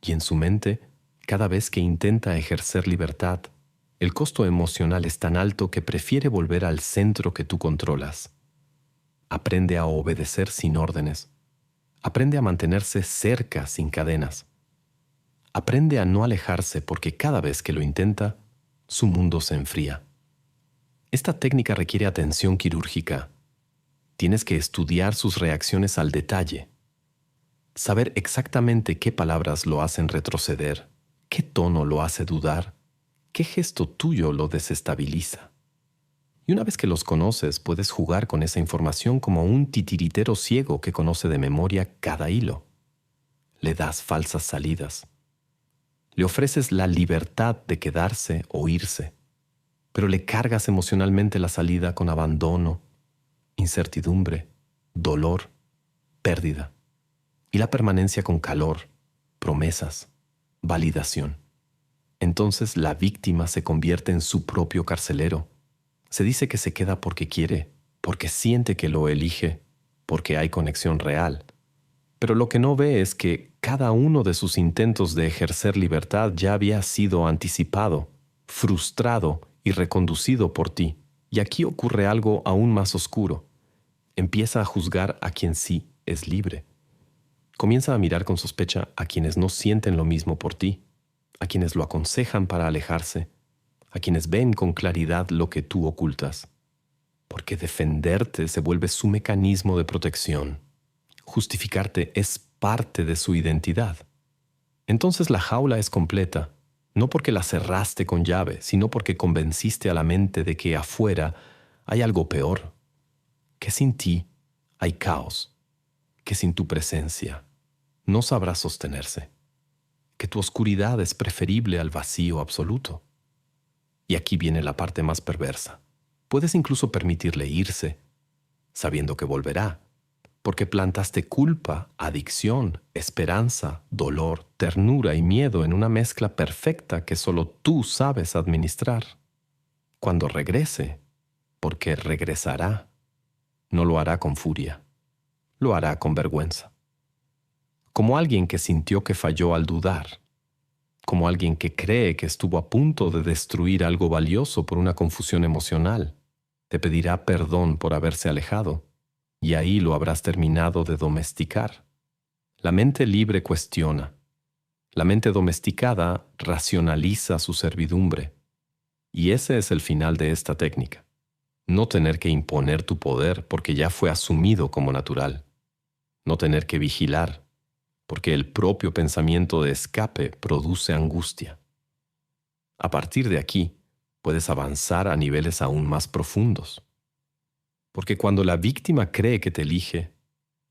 Y en su mente, cada vez que intenta ejercer libertad, el costo emocional es tan alto que prefiere volver al centro que tú controlas. Aprende a obedecer sin órdenes. Aprende a mantenerse cerca sin cadenas. Aprende a no alejarse porque cada vez que lo intenta, su mundo se enfría. Esta técnica requiere atención quirúrgica. Tienes que estudiar sus reacciones al detalle, saber exactamente qué palabras lo hacen retroceder, qué tono lo hace dudar, qué gesto tuyo lo desestabiliza. Y una vez que los conoces, puedes jugar con esa información como un titiritero ciego que conoce de memoria cada hilo. Le das falsas salidas. Le ofreces la libertad de quedarse o irse, pero le cargas emocionalmente la salida con abandono, incertidumbre, dolor, pérdida, y la permanencia con calor, promesas, validación. Entonces la víctima se convierte en su propio carcelero. Se dice que se queda porque quiere, porque siente que lo elige, porque hay conexión real. Pero lo que no ve es que cada uno de sus intentos de ejercer libertad ya había sido anticipado, frustrado y reconducido por ti. Y aquí ocurre algo aún más oscuro. Empieza a juzgar a quien sí es libre. Comienza a mirar con sospecha a quienes no sienten lo mismo por ti, a quienes lo aconsejan para alejarse, a quienes ven con claridad lo que tú ocultas. Porque defenderte se vuelve su mecanismo de protección. Justificarte es parte de su identidad. Entonces la jaula es completa, no porque la cerraste con llave, sino porque convenciste a la mente de que afuera hay algo peor, que sin ti hay caos, que sin tu presencia no sabrá sostenerse, que tu oscuridad es preferible al vacío absoluto. Y aquí viene la parte más perversa. Puedes incluso permitirle irse, sabiendo que volverá, porque plantaste culpa, adicción, esperanza, dolor, ternura y miedo en una mezcla perfecta que solo tú sabes administrar. Cuando regrese, porque regresará, no lo hará con furia, lo hará con vergüenza. Como alguien que sintió que falló al dudar, como alguien que cree que estuvo a punto de destruir algo valioso por una confusión emocional, te pedirá perdón por haberse alejado, y ahí lo habrás terminado de domesticar. La mente libre cuestiona. La mente domesticada racionaliza su servidumbre. Y ese es el final de esta técnica. No tener que imponer tu poder porque ya fue asumido como natural. No tener que vigilar porque el propio pensamiento de escape produce angustia. A partir de aquí, puedes avanzar a niveles aún más profundos. Porque cuando la víctima cree que te elige,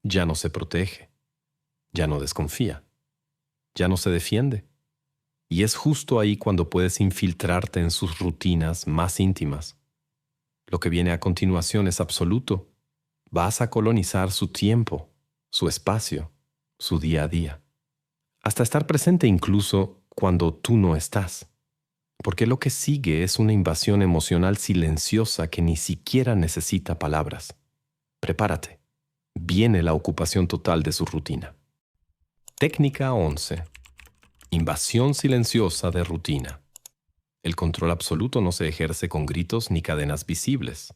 ya no se protege, ya no desconfía, ya no se defiende. Y es justo ahí cuando puedes infiltrarte en sus rutinas más íntimas. Lo que viene a continuación es absoluto, Vas a colonizar su tiempo, su espacio, su día a día, hasta estar presente incluso cuando tú no estás. Porque lo que sigue es una invasión emocional silenciosa que ni siquiera necesita palabras. Prepárate. Viene la ocupación total de su rutina. Técnica 11. Invasión silenciosa de rutina. El control absoluto no se ejerce con gritos ni cadenas visibles.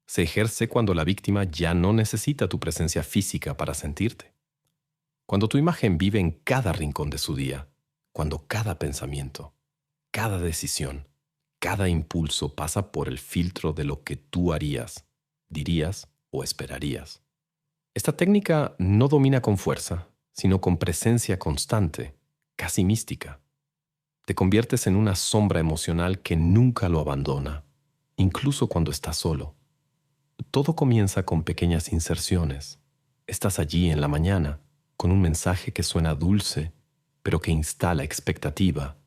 Se ejerce cuando la víctima ya no necesita tu presencia física para sentirte. Cuando tu imagen vive en cada rincón de su día, cuando cada pensamiento, cada decisión, cada impulso pasa por el filtro de lo que tú harías, dirías o esperarías. Esta técnica no domina con fuerza, sino con presencia constante, casi mística. Te conviertes en una sombra emocional que nunca lo abandona, incluso cuando estás solo. Todo comienza con pequeñas inserciones. Estás allí en la mañana, con un mensaje que suena dulce, pero que instala expectativa.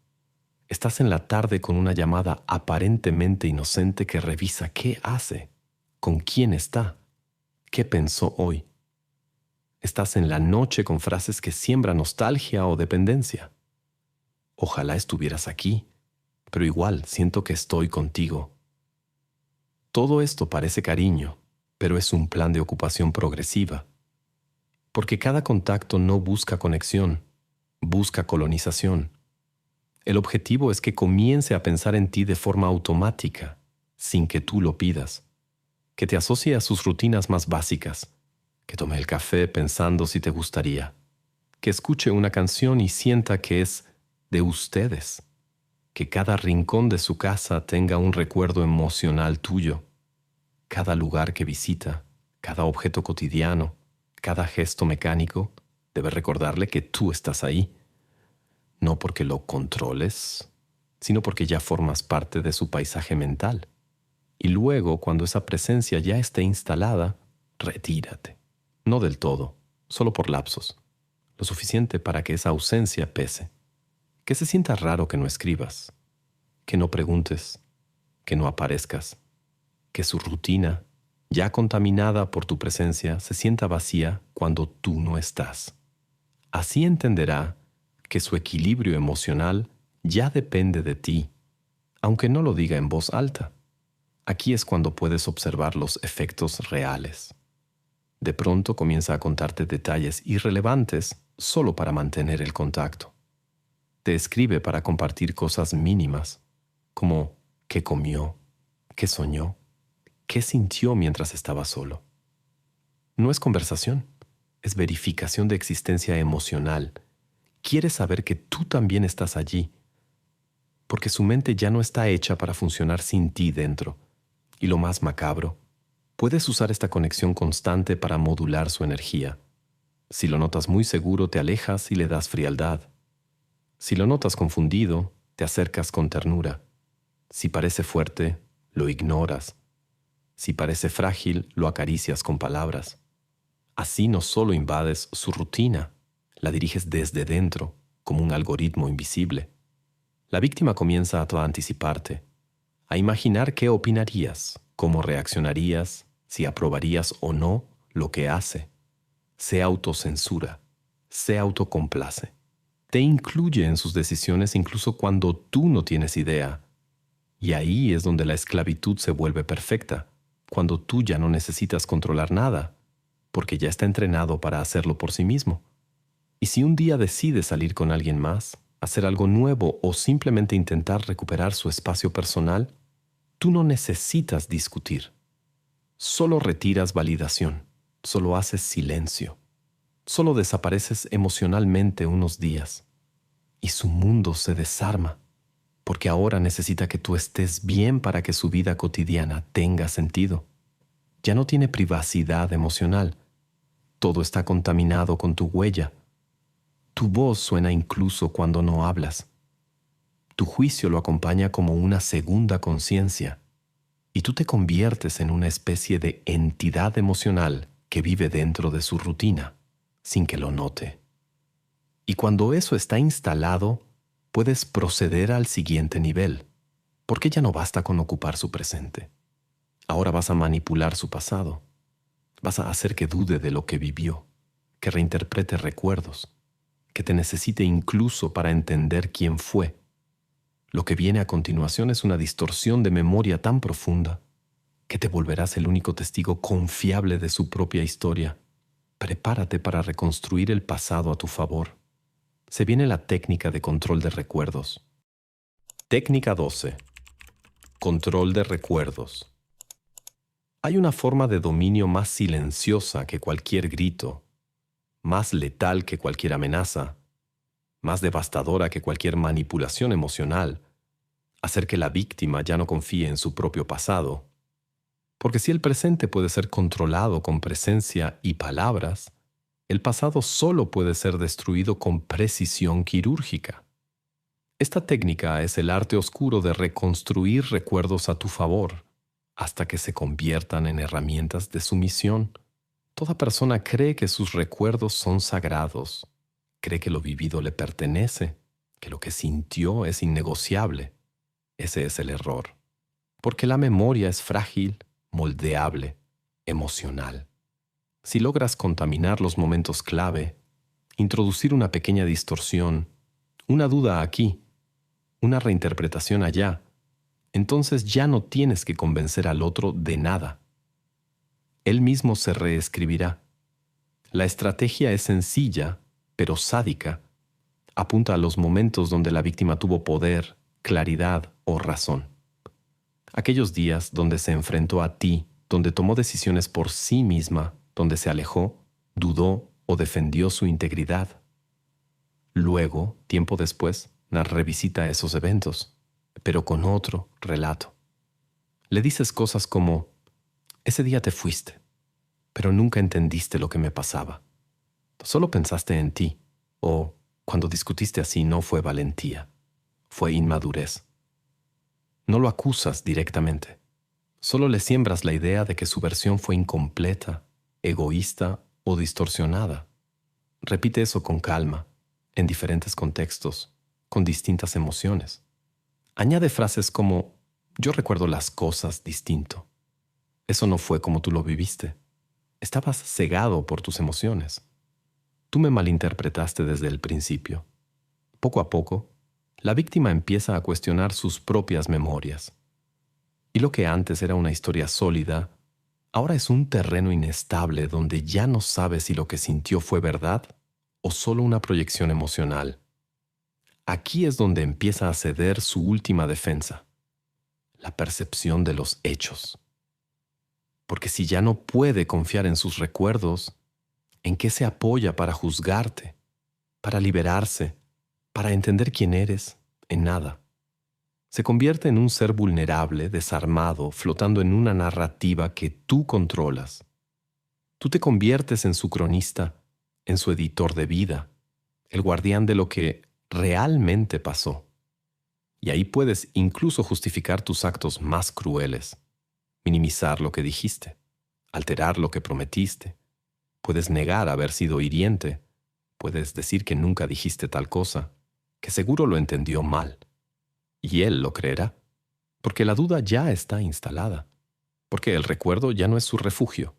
Estás en la tarde con una llamada aparentemente inocente que revisa qué hace, con quién está, qué pensó hoy. Estás en la noche con frases que siembran nostalgia o dependencia. Ojalá estuvieras aquí, pero igual siento que estoy contigo. Todo esto parece cariño, pero es un plan de ocupación progresiva. Porque cada contacto no busca conexión, busca colonización. El objetivo es que comience a pensar en ti de forma automática, sin que tú lo pidas. Que te asocie a sus rutinas más básicas. Que tome el café pensando si te gustaría. Que escuche una canción y sienta que es de ustedes. Que cada rincón de su casa tenga un recuerdo emocional tuyo. Cada lugar que visita, cada objeto cotidiano, cada gesto mecánico, debe recordarle que tú estás ahí. No porque lo controles, sino porque ya formas parte de su paisaje mental. Y luego, cuando esa presencia ya esté instalada, retírate. No del todo, solo por lapsos. Lo suficiente para que esa ausencia pese. Que se sienta raro que no escribas, que no preguntes, que no aparezcas, que su rutina, ya contaminada por tu presencia, se sienta vacía cuando tú no estás. Así entenderá que su equilibrio emocional ya depende de ti, aunque no lo diga en voz alta. Aquí es cuando puedes observar los efectos reales. De pronto comienza a contarte detalles irrelevantes solo para mantener el contacto. Te escribe para compartir cosas mínimas, como qué comió, qué soñó, qué sintió mientras estaba solo. No es conversación, es verificación de existencia emocional. Quiere saber que tú también estás allí, porque su mente ya no está hecha para funcionar sin ti dentro. Y lo más macabro, puedes usar esta conexión constante para modular su energía. Si lo notas muy seguro, te alejas y le das frialdad. Si lo notas confundido, te acercas con ternura. Si parece fuerte, lo ignoras. Si parece frágil, lo acaricias con palabras. Así no solo invades su rutina, la diriges desde dentro, como un algoritmo invisible. La víctima comienza a anticiparte, a imaginar qué opinarías, cómo reaccionarías, si aprobarías o no lo que hace. Se autocensura, se autocomplace. Te incluye en sus decisiones incluso cuando tú no tienes idea. Y ahí es donde la esclavitud se vuelve perfecta, cuando tú ya no necesitas controlar nada, porque ya está entrenado para hacerlo por sí mismo. Y si un día decide salir con alguien más, hacer algo nuevo o simplemente intentar recuperar su espacio personal, tú no necesitas discutir. Solo retiras validación, solo haces silencio, solo desapareces emocionalmente unos días. Y su mundo se desarma, porque ahora necesita que tú estés bien para que su vida cotidiana tenga sentido. Ya no tiene privacidad emocional. Todo está contaminado con tu huella. Tu voz suena incluso cuando no hablas. Tu juicio lo acompaña como una segunda conciencia. Y tú te conviertes en una especie de entidad emocional que vive dentro de su rutina, sin que lo note. Y cuando eso está instalado, puedes proceder al siguiente nivel, porque ya no basta con ocupar su presente. Ahora vas a manipular su pasado. Vas a hacer que dude de lo que vivió, que reinterprete recuerdos, que te necesite incluso para entender quién fue. Lo que viene a continuación es una distorsión de memoria tan profunda que te volverás el único testigo confiable de su propia historia. Prepárate para reconstruir el pasado a tu favor. Se viene la técnica de control de recuerdos. Técnica 12. Control de recuerdos. Hay una forma de dominio más silenciosa que cualquier grito, más letal que cualquier amenaza, más devastadora que cualquier manipulación emocional, hacer que la víctima ya no confíe en su propio pasado. Porque si el presente puede ser controlado con presencia y palabras, el pasado solo puede ser destruido con precisión quirúrgica. Esta técnica es el arte oscuro de reconstruir recuerdos a tu favor, hasta que se conviertan en herramientas de sumisión. Toda persona cree que sus recuerdos son sagrados, cree que lo vivido le pertenece, que lo que sintió es innegociable. Ese es el error, porque la memoria es frágil, moldeable, emocional. Si logras contaminar los momentos clave, introducir una pequeña distorsión, una duda aquí, una reinterpretación allá, entonces ya no tienes que convencer al otro de nada. Él mismo se reescribirá. La estrategia es sencilla, pero sádica. Apunta a los momentos donde la víctima tuvo poder, claridad o razón. Aquellos días donde se enfrentó a ti, donde tomó decisiones por sí misma, donde se alejó, dudó o defendió su integridad. Luego, tiempo después, revisita esos eventos, pero con otro relato. Le dices cosas como: ese día te fuiste, pero nunca entendiste lo que me pasaba. Solo pensaste en ti, o cuando discutiste así no fue valentía, fue inmadurez. No lo acusas directamente, solo le siembras la idea de que su versión fue incompleta, egoísta o distorsionada. Repite eso con calma, en diferentes contextos, con distintas emociones. Añade frases como: yo recuerdo las cosas distinto. Eso no fue como tú lo viviste. Estabas cegado por tus emociones. Tú me malinterpretaste desde el principio. Poco a poco, la víctima empieza a cuestionar sus propias memorias. Y lo que antes era una historia sólida, ahora es un terreno inestable donde ya no sabe si lo que sintió fue verdad o solo una proyección emocional. Aquí es donde empieza a ceder su última defensa, la percepción de los hechos. Porque si ya no puede confiar en sus recuerdos, ¿en qué se apoya para juzgarte, para liberarse, para entender quién eres? En nada. Se convierte en un ser vulnerable, desarmado, flotando en una narrativa que tú controlas. Tú te conviertes en su cronista, en su editor de vida, el guardián de lo que realmente pasó. Y ahí puedes incluso justificar tus actos más crueles, minimizar lo que dijiste, alterar lo que prometiste. Puedes negar haber sido hiriente, puedes decir que nunca dijiste tal cosa, que seguro lo entendió mal. Y él lo creerá, porque la duda ya está instalada, porque el recuerdo ya no es su refugio,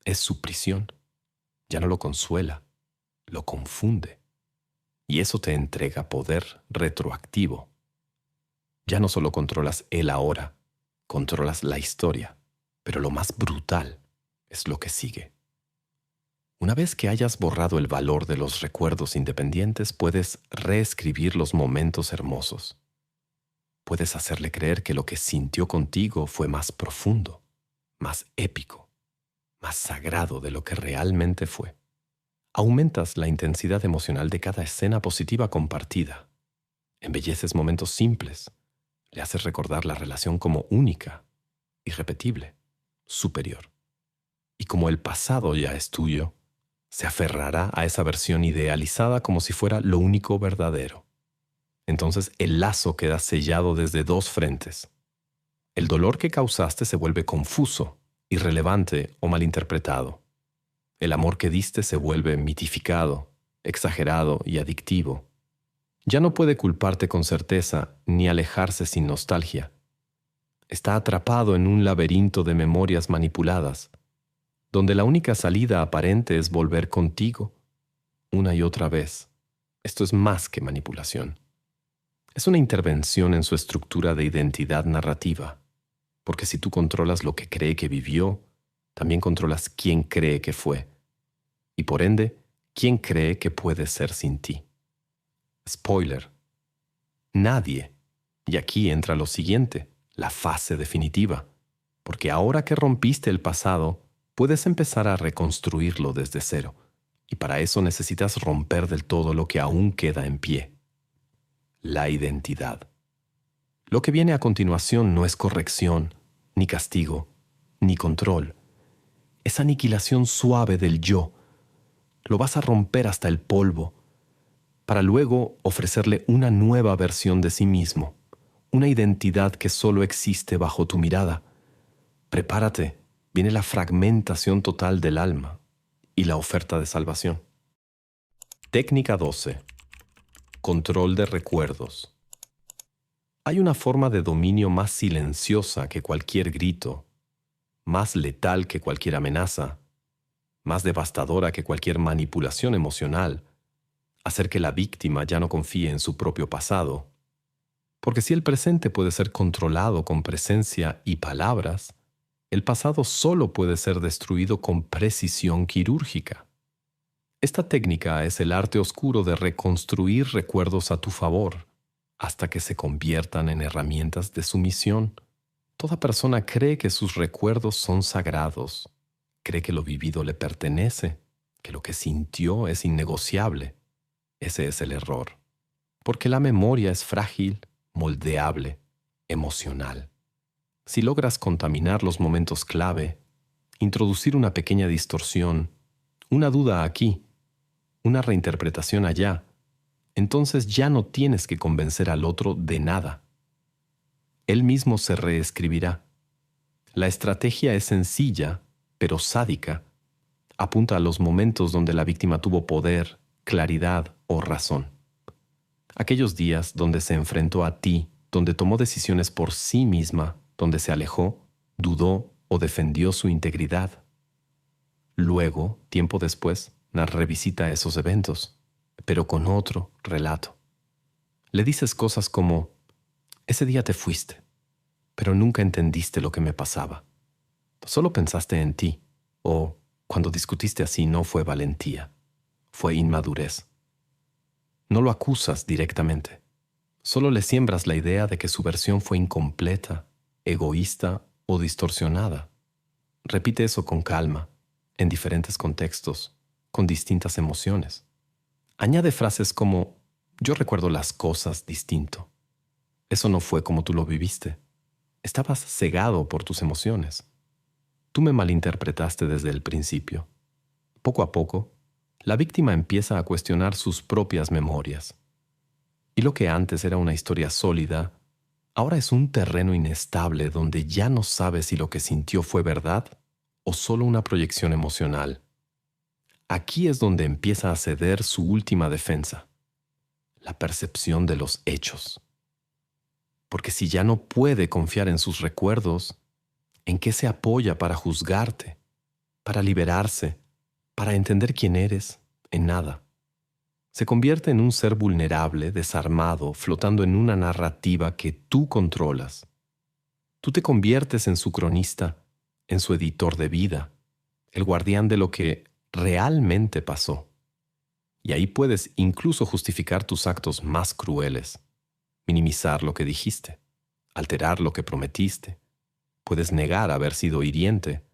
es su prisión. Ya no lo consuela, lo confunde. Y eso te entrega poder retroactivo. Ya no solo controlas el ahora, controlas la historia, pero lo más brutal es lo que sigue. Una vez que hayas borrado el valor de los recuerdos independientes, puedes reescribir los momentos hermosos. Puedes hacerle creer que lo que sintió contigo fue más profundo, más épico, más sagrado de lo que realmente fue. Aumentas la intensidad emocional de cada escena positiva compartida. Embelleces momentos simples. Le haces recordar la relación como única, irrepetible, superior. Y como el pasado ya es tuyo, se aferrará a esa versión idealizada como si fuera lo único verdadero. Entonces el lazo queda sellado desde dos frentes. El dolor que causaste se vuelve confuso, irrelevante o malinterpretado. El amor que diste se vuelve mitificado, exagerado y adictivo. Ya no puede culparte con certeza ni alejarse sin nostalgia. Está atrapado en un laberinto de memorias manipuladas. donde la única salida aparente es volver contigo, una y otra vez. Esto es más que manipulación. Es una intervención en su estructura de identidad narrativa, porque si tú controlas lo que cree que vivió, también controlas quién cree que fue, y por ende, quién cree que puede ser sin ti. Spoiler: nadie. Y aquí entra lo siguiente, la fase definitiva, porque ahora que rompiste el pasado, puedes empezar a reconstruirlo desde cero, y para eso necesitas romper del todo lo que aún queda en pie: la identidad. Lo que viene a continuación no es corrección, ni castigo, ni control. Es aniquilación suave del yo. Lo vas a romper hasta el polvo, para luego ofrecerle una nueva versión de sí mismo, una identidad que solo existe bajo tu mirada. Prepárate, viene la fragmentación total del alma y la oferta de salvación. Técnica 12. Control de recuerdos. Hay una forma de dominio más silenciosa que cualquier grito, más letal que cualquier amenaza, más devastadora que cualquier manipulación emocional, hacer que la víctima ya no confíe en su propio pasado. Porque si el presente puede ser controlado con presencia y palabras, el pasado solo puede ser destruido con precisión quirúrgica. Esta técnica es el arte oscuro de reconstruir recuerdos a tu favor, hasta que se conviertan en herramientas de sumisión. Toda persona cree que sus recuerdos son sagrados, cree que lo vivido le pertenece, que lo que sintió es innegociable. Ese es el error, porque la memoria es frágil, moldeable, emocional. Si logras contaminar los momentos clave, introducir una pequeña distorsión, una duda aquí, una reinterpretación allá, entonces ya no tienes que convencer al otro de nada. Él mismo se reescribirá. La estrategia es sencilla, pero sádica. Apunta a los momentos donde la víctima tuvo poder, claridad o razón. Aquellos días donde se enfrentó a ti, donde tomó decisiones por sí misma, donde se alejó, dudó o defendió su integridad. Luego, tiempo después, revisita esos eventos, pero con otro relato. Le dices cosas como: ese día te fuiste, pero nunca entendiste lo que me pasaba. Solo pensaste en ti, o cuando discutiste así no fue valentía, fue inmadurez. No lo acusas directamente, solo le siembras la idea de que su versión fue incompleta, egoísta o distorsionada. Repite eso con calma, en diferentes contextos, con distintas emociones. Añade frases como: yo recuerdo las cosas distinto. Eso no fue como tú lo viviste. Estabas cegado por tus emociones. Tú me malinterpretaste desde el principio. Poco a poco, la víctima empieza a cuestionar sus propias memorias. Y lo que antes era una historia sólida, ahora es un terreno inestable donde ya no sabe si lo que sintió fue verdad o solo una proyección emocional. Aquí es donde empieza a ceder su última defensa: la percepción de los hechos. Porque si ya no puede confiar en sus recuerdos, ¿en qué se apoya para juzgarte, para liberarse, para entender quién eres? En nada. Se convierte en un ser vulnerable, desarmado, flotando en una narrativa que tú controlas. Tú te conviertes en su cronista, en su editor de vida, el guardián de lo que realmente pasó. Y ahí puedes incluso justificar tus actos más crueles, minimizar lo que dijiste, alterar lo que prometiste. Puedes negar haber sido hiriente,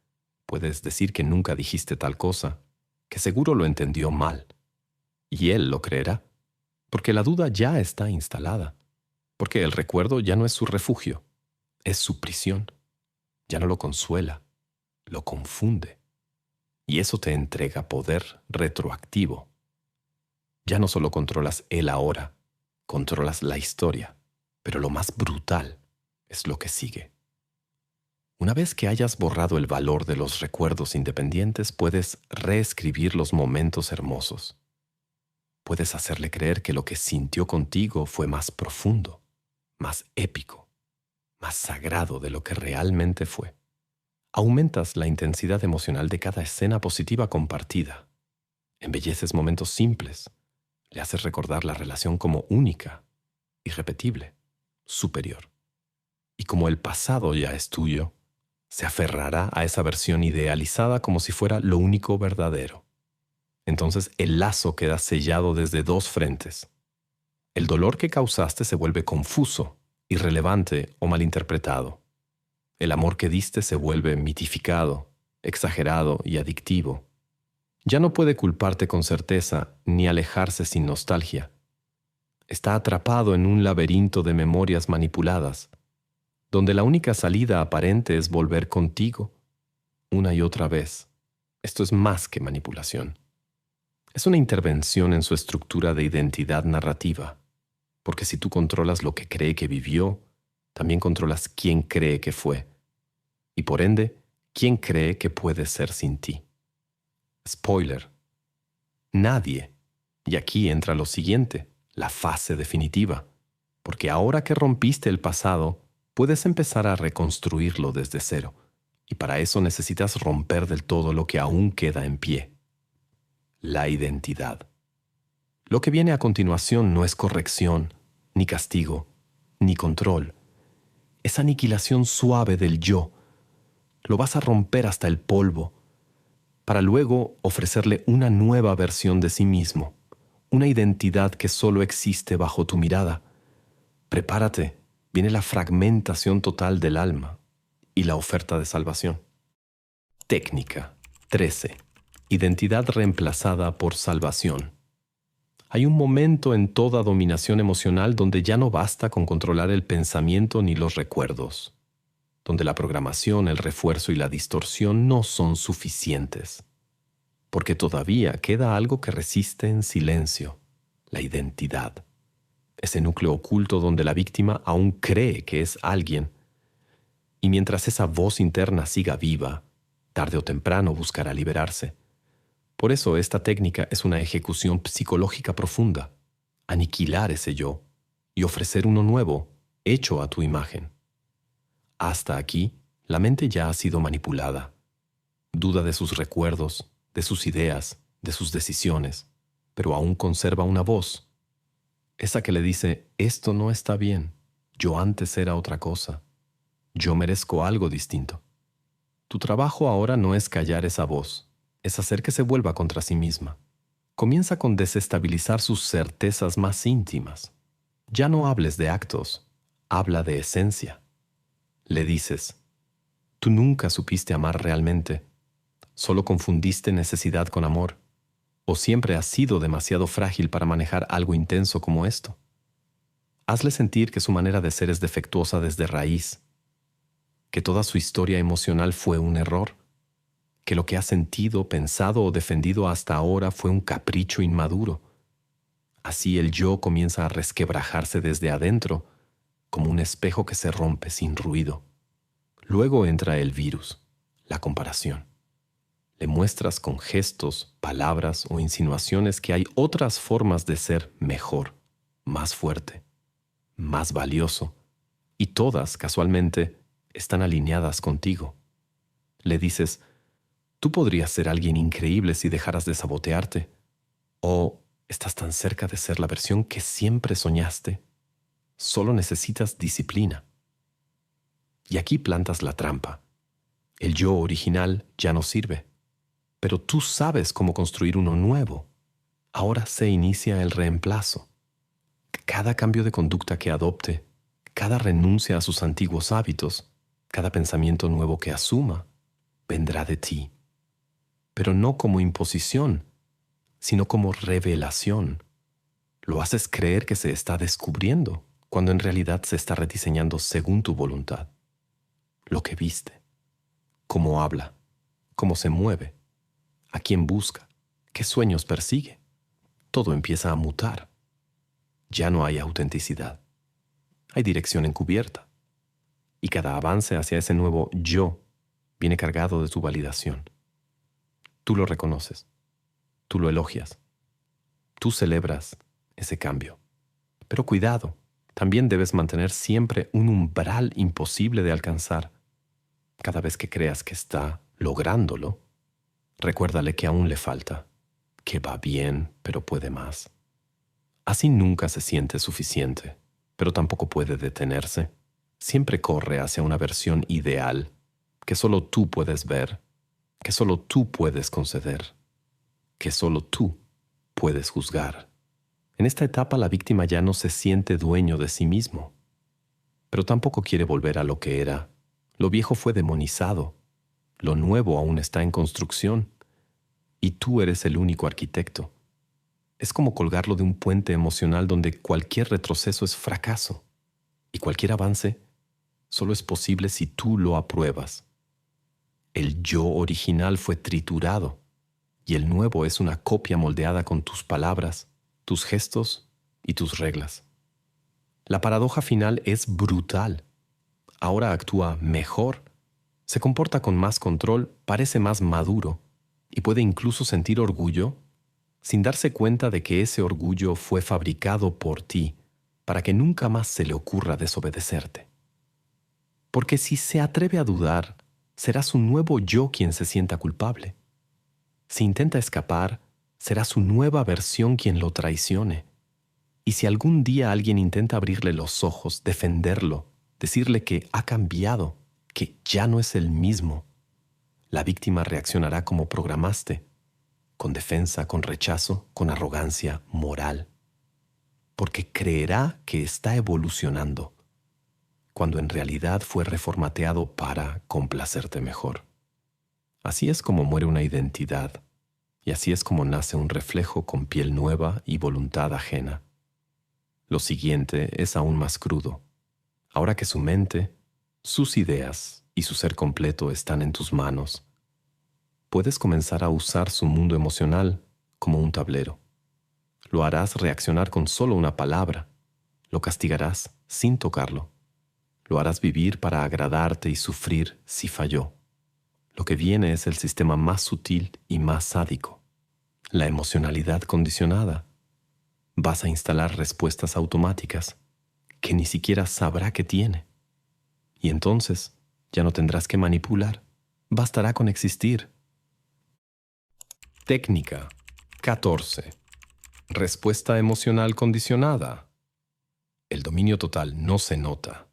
puedes decir que nunca dijiste tal cosa, que seguro lo entendió mal. Y él lo creerá, porque la duda ya está instalada, porque el recuerdo ya no es su refugio, es su prisión. Ya no lo consuela, lo confunde. Y eso te entrega poder retroactivo. Ya no solo controlas el ahora, controlas la historia, pero lo más brutal es lo que sigue. Una vez que hayas borrado el valor de los recuerdos independientes, puedes reescribir los momentos hermosos. Puedes hacerle creer que lo que sintió contigo fue más profundo, más épico, más sagrado de lo que realmente fue. Aumentas la intensidad emocional de cada escena positiva compartida. Embelleces momentos simples. Le haces recordar la relación como única, irrepetible, superior. Y como el pasado ya es tuyo, se aferrará a esa versión idealizada como si fuera lo único verdadero. Entonces el lazo queda sellado desde dos frentes. El dolor que causaste se vuelve confuso, irrelevante o malinterpretado. El amor que diste se vuelve mitificado, exagerado y adictivo. Ya no puede culparte con certeza ni alejarse sin nostalgia. Está atrapado en un laberinto de memorias manipuladas, donde la única salida aparente es volver contigo una y otra vez. Esto es más que manipulación. Es una intervención en su estructura de identidad narrativa, porque si tú controlas lo que cree que vivió, también controlas quién cree que fue, y por ende, quién cree que puede ser sin ti. Spoiler: nadie. Y aquí entra lo siguiente, la fase definitiva, porque ahora que rompiste el pasado, puedes empezar a reconstruirlo desde cero, y para eso necesitas romper del todo lo que aún queda en pie: la identidad. Lo que viene a continuación no es corrección, ni castigo, ni control. Es aniquilación suave del yo. Lo vas a romper hasta el polvo, para luego ofrecerle una nueva versión de sí mismo, una identidad que solo existe bajo tu mirada. Prepárate, viene la fragmentación total del alma y la oferta de salvación. Técnica 13. Identidad reemplazada por salvación. Hay un momento en toda dominación emocional donde ya no basta con controlar el pensamiento ni los recuerdos, donde la programación, el refuerzo y la distorsión no son suficientes, porque todavía queda algo que resiste en silencio: la identidad. Ese núcleo oculto donde la víctima aún cree que es alguien, y mientras esa voz interna siga viva, tarde o temprano buscará liberarse. Por eso esta técnica es una ejecución psicológica profunda: aniquilar ese yo y ofrecer uno nuevo, hecho a tu imagen. Hasta aquí, la mente ya ha sido manipulada. Duda de sus recuerdos, de sus ideas, de sus decisiones, pero aún conserva una voz, esa que le dice: esto no está bien, yo antes era otra cosa, yo merezco algo distinto. Tu trabajo ahora no es callar esa voz, es hacer que se vuelva contra sí misma. Comienza con desestabilizar sus certezas más íntimas. Ya no hables de actos, habla de esencia. Le dices: tú nunca supiste amar realmente, solo confundiste necesidad con amor, o siempre has sido demasiado frágil para manejar algo intenso como esto. Hazle sentir que su manera de ser es defectuosa desde raíz, que toda su historia emocional fue un error, que lo que ha sentido, pensado o defendido hasta ahora fue un capricho inmaduro. Así el yo comienza a resquebrajarse desde adentro, como un espejo que se rompe sin ruido. Luego entra el virus, la comparación. Le muestras con gestos, palabras o insinuaciones que hay otras formas de ser mejor, más fuerte, más valioso, y todas, casualmente, están alineadas contigo. Le dices: tú podrías ser alguien increíble si dejaras de sabotearte, o estás tan cerca de ser la versión que siempre soñaste. Solo necesitas disciplina. Y aquí plantas la trampa. El yo original ya no sirve, pero tú sabes cómo construir uno nuevo. Ahora se inicia el reemplazo. Cada cambio de conducta que adopte, cada renuncia a sus antiguos hábitos, cada pensamiento nuevo que asuma, vendrá de ti. Pero no como imposición, sino como revelación. Lo haces creer que se está descubriendo, cuando en realidad se está rediseñando según tu voluntad. Lo que viste, cómo habla, cómo se mueve, a quién busca, qué sueños persigue. Todo empieza a mutar. Ya no hay autenticidad. Hay dirección encubierta. Y cada avance hacia ese nuevo yo viene cargado de tu validación. Tú lo reconoces. Tú lo elogias. Tú celebras ese cambio. Pero cuidado, también debes mantener siempre un umbral imposible de alcanzar. Cada vez que creas que está lográndolo, recuérdale que aún le falta, que va bien, pero puede más. Así nunca se siente suficiente, pero tampoco puede detenerse. Siempre corre hacia una versión ideal que solo tú puedes ver, que solo tú puedes conceder, que solo tú puedes juzgar. En esta etapa la víctima ya no se siente dueño de sí mismo, pero tampoco quiere volver a lo que era. Lo viejo fue demonizado, lo nuevo aún está en construcción, y tú eres el único arquitecto. Es como colgarlo de un puente emocional donde cualquier retroceso es fracaso, y cualquier avance solo es posible si tú lo apruebas. El yo original fue triturado, y el nuevo es una copia moldeada con tus palabras, tus gestos y tus reglas. La paradoja final es brutal. Ahora actúa mejor, se comporta con más control, parece más maduro y puede incluso sentir orgullo sin darse cuenta de que ese orgullo fue fabricado por ti para que nunca más se le ocurra desobedecerte. Porque si se atreve a dudar, será su nuevo yo quien se sienta culpable. Si intenta escapar, será su nueva versión quien lo traicione. Y si algún día alguien intenta abrirle los ojos, defenderlo, decirle que ha cambiado, que ya no es el mismo, la víctima reaccionará como programaste, con defensa, con rechazo, con arrogancia moral, porque creerá que está evolucionando, cuando en realidad fue reformateado para complacerte mejor. Así es como muere una identidad, y así es como nace un reflejo con piel nueva y voluntad ajena. Lo siguiente es aún más crudo. Ahora que su mente, sus ideas y su ser completo están en tus manos, puedes comenzar a usar su mundo emocional como un tablero. Lo harás reaccionar con solo una palabra. Lo castigarás sin tocarlo. Lo harás vivir para agradarte y sufrir si falló. Lo que viene es el sistema más sutil y más sádico, la emocionalidad condicionada. Vas a instalar respuestas automáticas que ni siquiera sabrá que tiene. Y entonces ya no tendrás que manipular. Bastará con existir. Técnica 14. Respuesta emocional condicionada. El dominio total no se nota.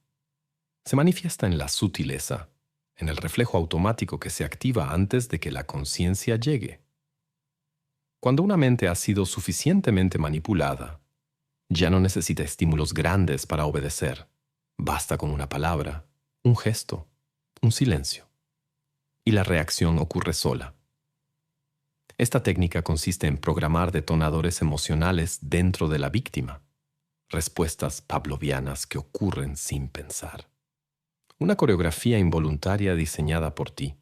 Se manifiesta en la sutileza, en el reflejo automático que se activa antes de que la conciencia llegue. Cuando una mente ha sido suficientemente manipulada, ya no necesita estímulos grandes para obedecer. Basta con una palabra, un gesto, un silencio. Y la reacción ocurre sola. Esta técnica consiste en programar detonadores emocionales dentro de la víctima, respuestas pavlovianas que ocurren sin pensar. Una coreografía involuntaria diseñada por ti,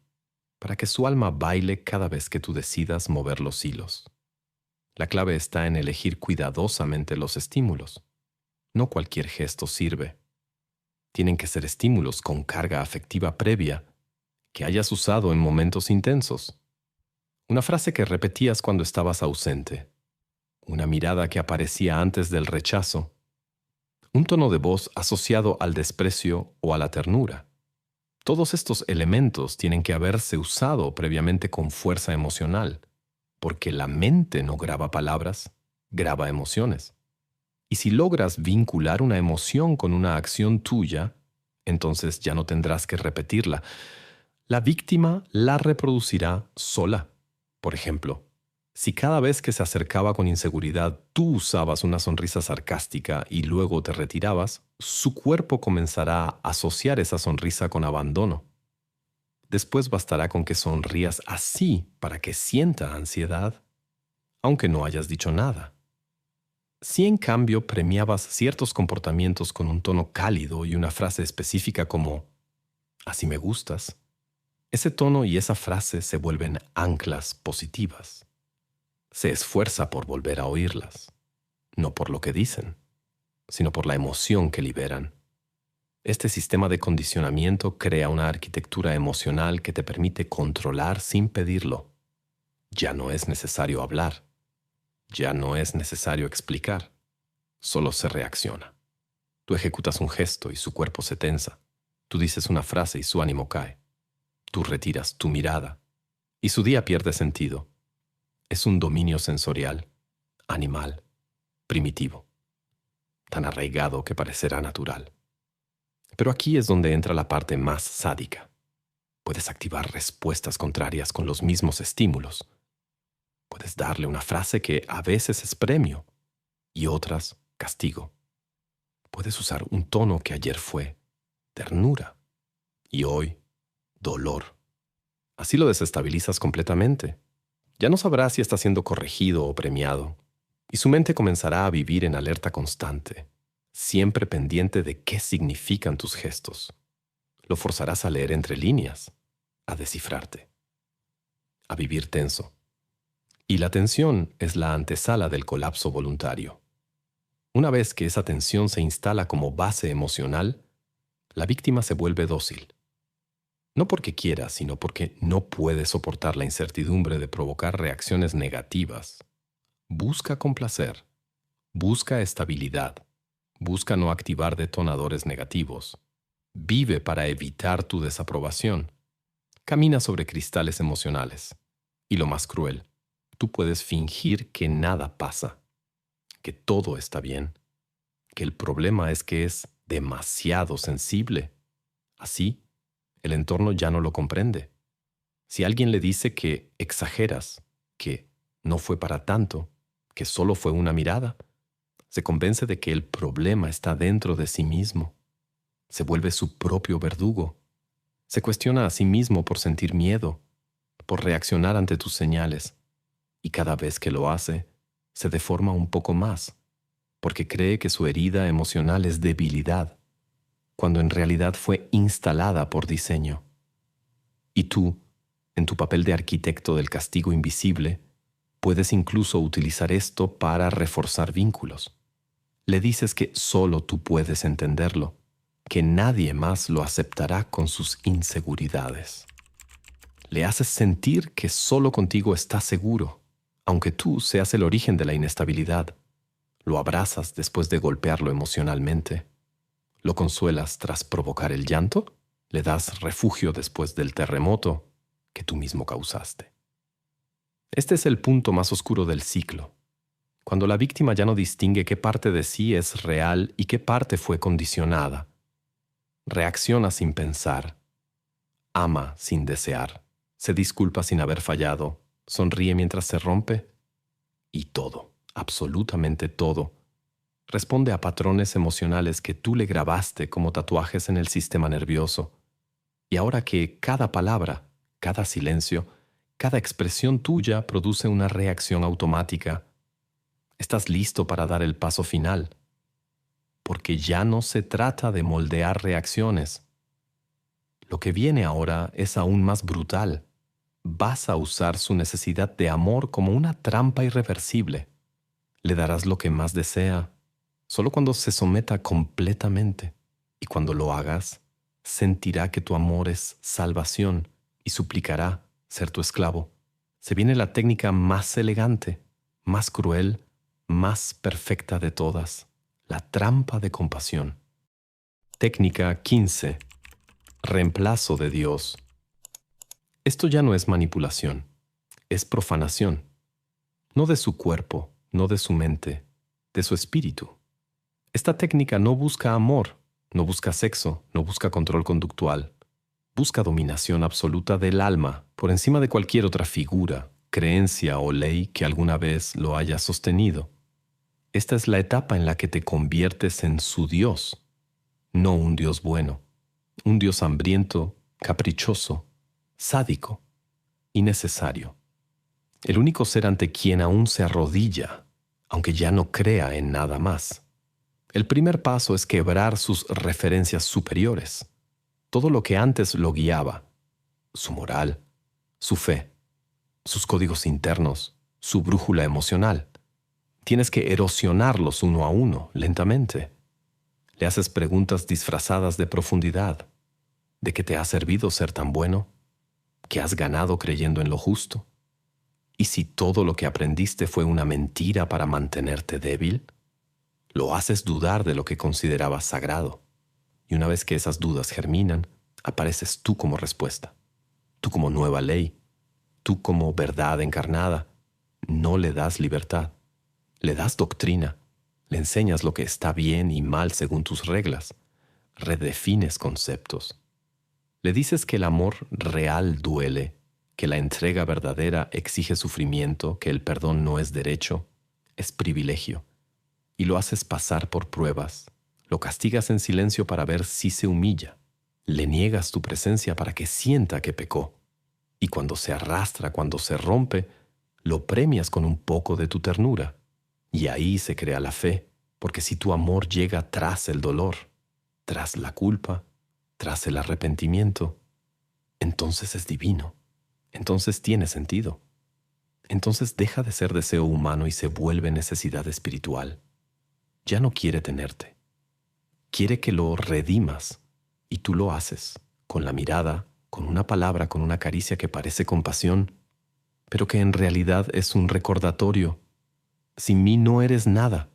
para que su alma baile cada vez que tú decidas mover los hilos. La clave está en elegir cuidadosamente los estímulos. No cualquier gesto sirve. Tienen que ser estímulos con carga afectiva previa, que hayas usado en momentos intensos. Una frase que repetías cuando estabas ausente. Una mirada que aparecía antes del rechazo. Un tono de voz asociado al desprecio o a la ternura. Todos estos elementos tienen que haberse usado previamente con fuerza emocional, porque la mente no graba palabras, graba emociones. Y si logras vincular una emoción con una acción tuya, entonces ya no tendrás que repetirla. La víctima la reproducirá sola. Por ejemplo, si cada vez que se acercaba con inseguridad tú usabas una sonrisa sarcástica y luego te retirabas, su cuerpo comenzará a asociar esa sonrisa con abandono. Después bastará con que sonrías así para que sienta ansiedad, aunque no hayas dicho nada. Si en cambio premiabas ciertos comportamientos con un tono cálido y una frase específica como «así me gustas», ese tono y esa frase se vuelven anclas positivas. Se esfuerza por volver a oírlas, no por lo que dicen, sino por la emoción que liberan. Este sistema de condicionamiento crea una arquitectura emocional que te permite controlar sin pedirlo. Ya no es necesario hablar. Ya no es necesario explicar. Solo se reacciona. Tú ejecutas un gesto y su cuerpo se tensa. Tú dices una frase y su ánimo cae. Tú retiras tu mirada y su día pierde sentido. Es un dominio sensorial, animal, primitivo, tan arraigado que parecerá natural. Pero aquí es donde entra la parte más sádica. Puedes activar respuestas contrarias con los mismos estímulos. Puedes darle una frase que a veces es premio y otras castigo. Puedes usar un tono que ayer fue ternura y hoy dolor. Así lo desestabilizas completamente. Ya no sabrá si está siendo corregido o premiado, y su mente comenzará a vivir en alerta constante, siempre pendiente de qué significan tus gestos. Lo forzarás a leer entre líneas, a descifrarte, a vivir tenso. Y la tensión es la antesala del colapso voluntario. Una vez que esa tensión se instala como base emocional, la víctima se vuelve dócil. No porque quiera, sino porque no puede soportar la incertidumbre de provocar reacciones negativas. Busca complacer, busca estabilidad, busca no activar detonadores negativos. Vive para evitar tu desaprobación. Camina sobre cristales emocionales. Y lo más cruel, tú puedes fingir que nada pasa, que todo está bien, que el problema es que es demasiado sensible. Así, el entorno ya no lo comprende. Si alguien le dice que exageras, que no fue para tanto, que solo fue una mirada, se convence de que el problema está dentro de sí mismo. Se vuelve su propio verdugo. Se cuestiona a sí mismo por sentir miedo, por reaccionar ante tus señales. Y cada vez que lo hace, se deforma un poco más, porque cree que su herida emocional es debilidad, cuando en realidad fue instalada por diseño. Y tú, en tu papel de arquitecto del castigo invisible, puedes incluso utilizar esto para reforzar vínculos. Le dices que solo tú puedes entenderlo, que nadie más lo aceptará con sus inseguridades. Le haces sentir que solo contigo está seguro, aunque tú seas el origen de la inestabilidad. Lo abrazas después de golpearlo emocionalmente. ¿Lo consuelas tras provocar el llanto? ¿Le das refugio después del terremoto que tú mismo causaste? Este es el punto más oscuro del ciclo, cuando la víctima ya no distingue qué parte de sí es real y qué parte fue condicionada. Reacciona sin pensar, ama sin desear, se disculpa sin haber fallado, sonríe mientras se rompe y todo, absolutamente todo, responde a patrones emocionales que tú le grabaste como tatuajes en el sistema nervioso. Y ahora que cada palabra, cada silencio, cada expresión tuya produce una reacción automática, estás listo para dar el paso final, porque ya no se trata de moldear reacciones. Lo que viene ahora es aún más brutal. Vas a usar su necesidad de amor como una trampa irreversible. Le darás lo que más desea, solo cuando se someta completamente. Y cuando lo hagas, sentirá que tu amor es salvación y suplicará ser tu esclavo. Se viene la técnica más elegante, más cruel, más perfecta de todas, la trampa de compasión. Técnica 15. Reemplazo de Dios. Esto ya no es manipulación, es profanación. No de su cuerpo, no de su mente, de su espíritu. Esta técnica no busca amor, no busca sexo, no busca control conductual. Busca dominación absoluta del alma por encima de cualquier otra figura, creencia o ley que alguna vez lo haya sostenido. Esta es la etapa en la que te conviertes en su Dios, no un Dios bueno, un Dios hambriento, caprichoso, sádico, innecesario. El único ser ante quien aún se arrodilla, aunque ya no crea en nada más. El primer paso es quebrar sus referencias superiores, todo lo que antes lo guiaba, su moral, su fe, sus códigos internos, su brújula emocional. Tienes que erosionarlos uno a uno, lentamente. Le haces preguntas disfrazadas de profundidad. ¿De qué te ha servido ser tan bueno? ¿Qué has ganado creyendo en lo justo? ¿Y si todo lo que aprendiste fue una mentira para mantenerte débil? Lo haces dudar de lo que considerabas sagrado. Y una vez que esas dudas germinan, apareces tú como respuesta. tú como nueva ley, tú como verdad encarnada. No le das libertad, le das doctrina, le enseñas lo que está bien y mal según tus reglas, redefines conceptos. Le dices que el amor real duele, que la entrega verdadera exige sufrimiento, que el perdón no es derecho, es privilegio. Y lo haces pasar por pruebas, lo castigas en silencio para ver si se humilla, le niegas tu presencia para que sienta que pecó. Y cuando se arrastra, cuando se rompe, lo premias con un poco de tu ternura. Y ahí se crea la fe, porque si tu amor llega tras el dolor, tras la culpa, tras el arrepentimiento, entonces es divino, entonces tiene sentido. Entonces deja de ser deseo humano y se vuelve necesidad espiritual. Ya no quiere tenerte. Quiere que lo redimas y tú lo haces, con la mirada, con una palabra, con una caricia que parece compasión, pero que en realidad es un recordatorio. Sin mí no eres nada.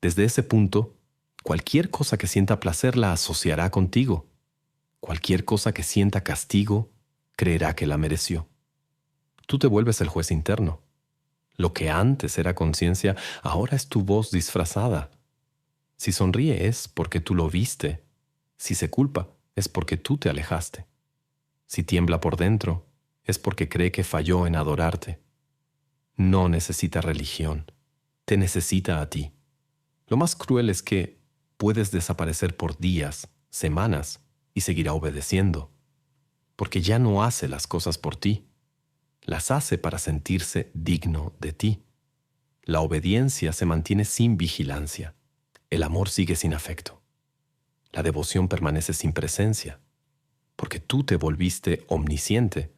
Desde ese punto, cualquier cosa que sienta placer la asociará contigo. Cualquier cosa que sienta castigo, creerá que la mereció. Tú te vuelves el juez interno. Lo que antes era conciencia, ahora es tu voz disfrazada. Si sonríe es porque tú lo viste. Si se culpa, es porque tú te alejaste. Si tiembla por dentro, es porque cree que falló en adorarte. No necesita religión, te necesita a ti. Lo más cruel es que puedes desaparecer por días, semanas, y seguirá obedeciendo, porque ya no hace las cosas por ti, las hace para sentirse digno de ti. La obediencia se mantiene sin vigilancia, el amor sigue sin afecto, la devoción permanece sin presencia, porque tú te volviste omnisciente.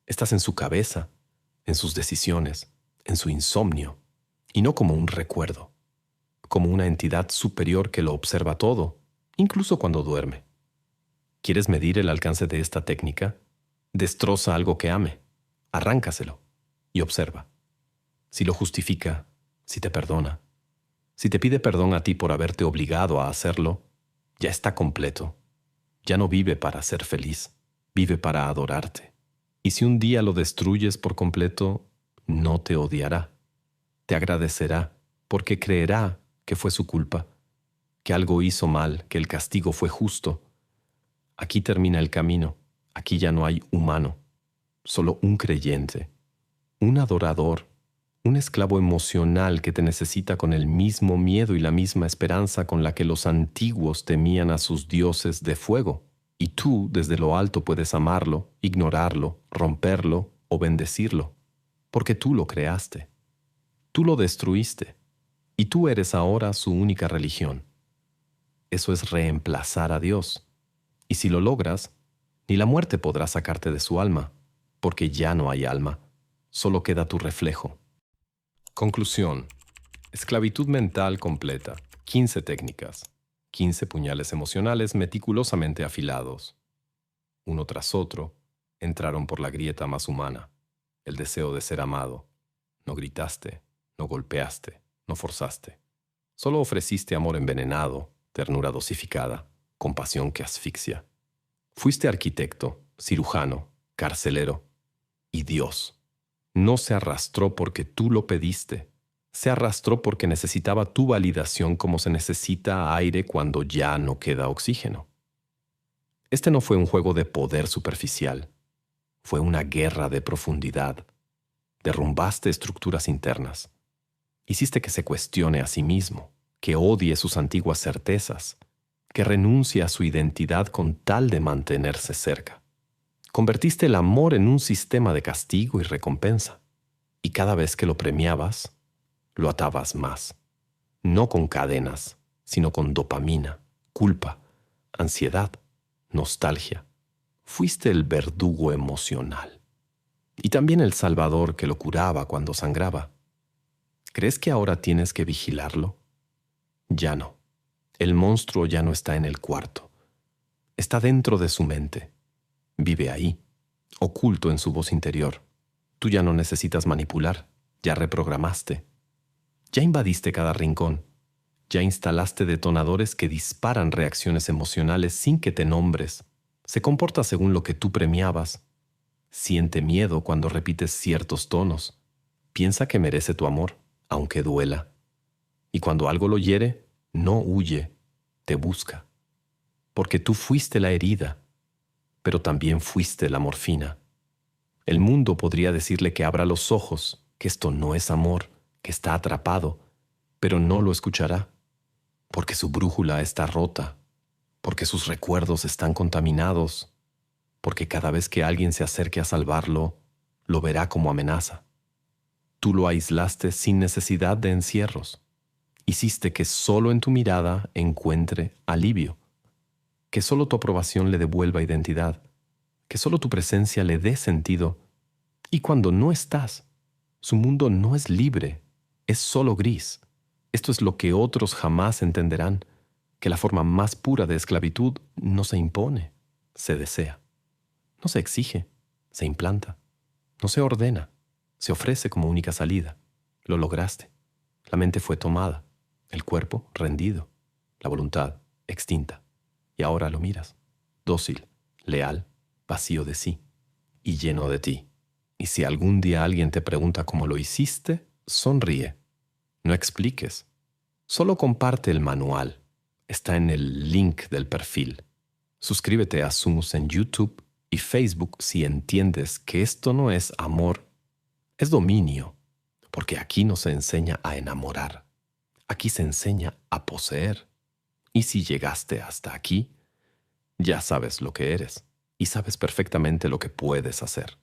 Estás en su cabeza, en sus decisiones, en su insomnio, y no como un recuerdo, como una entidad superior que lo observa todo, incluso cuando duerme. ¿Quieres medir el alcance de esta técnica? Destroza algo que ame, arráncaselo y observa. Si lo justifica, si te perdona, si te pide perdón a ti por haberte obligado a hacerlo, ya está completo. Ya no vive para ser feliz, vive para adorarte. Y si un día lo destruyes por completo, no te odiará. Te agradecerá porque creerá que fue su culpa, que algo hizo mal, que el castigo fue justo. Aquí termina el camino, aquí ya no hay humano, solo un creyente, un adorador, un esclavo emocional que te necesita con el mismo miedo y la misma esperanza con la que los antiguos temían a sus dioses de fuego. Y tú, desde lo alto, puedes amarlo, ignorarlo, romperlo o bendecirlo, porque tú lo creaste. Tú lo destruiste, y tú eres ahora su única religión. Eso es reemplazar a Dios. Y si lo logras, ni la muerte podrá sacarte de su alma, porque ya no hay alma, solo queda tu reflejo. Conclusión. Esclavitud mental completa. 15 técnicas. 15 puñales emocionales meticulosamente afilados. Uno tras otro, entraron por la grieta más humana, el deseo de ser amado. No gritaste, no golpeaste, no forzaste. Solo ofreciste amor envenenado, ternura dosificada, compasión que asfixia. Fuiste arquitecto, cirujano, carcelero y Dios. No se arrastró porque tú lo pediste. Se arrastró porque necesitaba tu validación como se necesita aire cuando ya no queda oxígeno. Este no fue un juego de poder superficial. Fue una guerra de profundidad. Derrumbaste estructuras internas. Hiciste que se cuestione a sí mismo, que odie sus antiguas certezas, que renuncie a su identidad con tal de mantenerse cerca. Convertiste el amor en un sistema de castigo y recompensa, y cada vez que lo premiabas, lo atabas más, no con cadenas, sino con dopamina, culpa, ansiedad, nostalgia. Fuiste el verdugo emocional, y también el salvador que lo curaba cuando sangraba. ¿Crees que ahora tienes que vigilarlo? Ya no. El monstruo ya no está en el cuarto. Está dentro de su mente. Vive ahí, oculto en su voz interior. Tú ya no necesitas manipular, ya reprogramaste. Ya invadiste cada rincón. Ya instalaste detonadores que disparan reacciones emocionales sin que te nombres. Se comporta según lo que tú premiabas. Siente miedo cuando repites ciertos tonos. Piensa que merece tu amor, aunque duela. Y cuando algo lo hiere, no huye, te busca. Porque tú fuiste la herida, pero también fuiste la morfina. El mundo podría decirle que abra los ojos, que esto no es amor, que está atrapado, pero no lo escuchará, porque su brújula está rota, porque sus recuerdos están contaminados, porque cada vez que alguien se acerque a salvarlo, lo verá como amenaza. Tú lo aislaste sin necesidad de encierros. Hiciste que solo en tu mirada encuentre alivio, que solo tu aprobación le devuelva identidad, que solo tu presencia le dé sentido. Y cuando no estás, su mundo no es libre, es solo gris. Esto es lo que otros jamás entenderán, que la forma más pura de esclavitud no se impone, se desea. No se exige, se implanta. No se ordena, se ofrece como única salida. Lo lograste. La mente fue tomada, el cuerpo rendido, la voluntad extinta. Y ahora lo miras, dócil, leal, vacío de sí y lleno de ti. Y si algún día alguien te pregunta cómo lo hiciste, sonríe. No expliques. Solo comparte el manual. Está en el link del perfil. Suscríbete a Sumus en YouTube y Facebook si entiendes que esto no es amor, es dominio, porque aquí no se enseña a enamorar. Aquí se enseña a poseer. Y si llegaste hasta aquí, ya sabes lo que eres y sabes perfectamente lo que puedes hacer.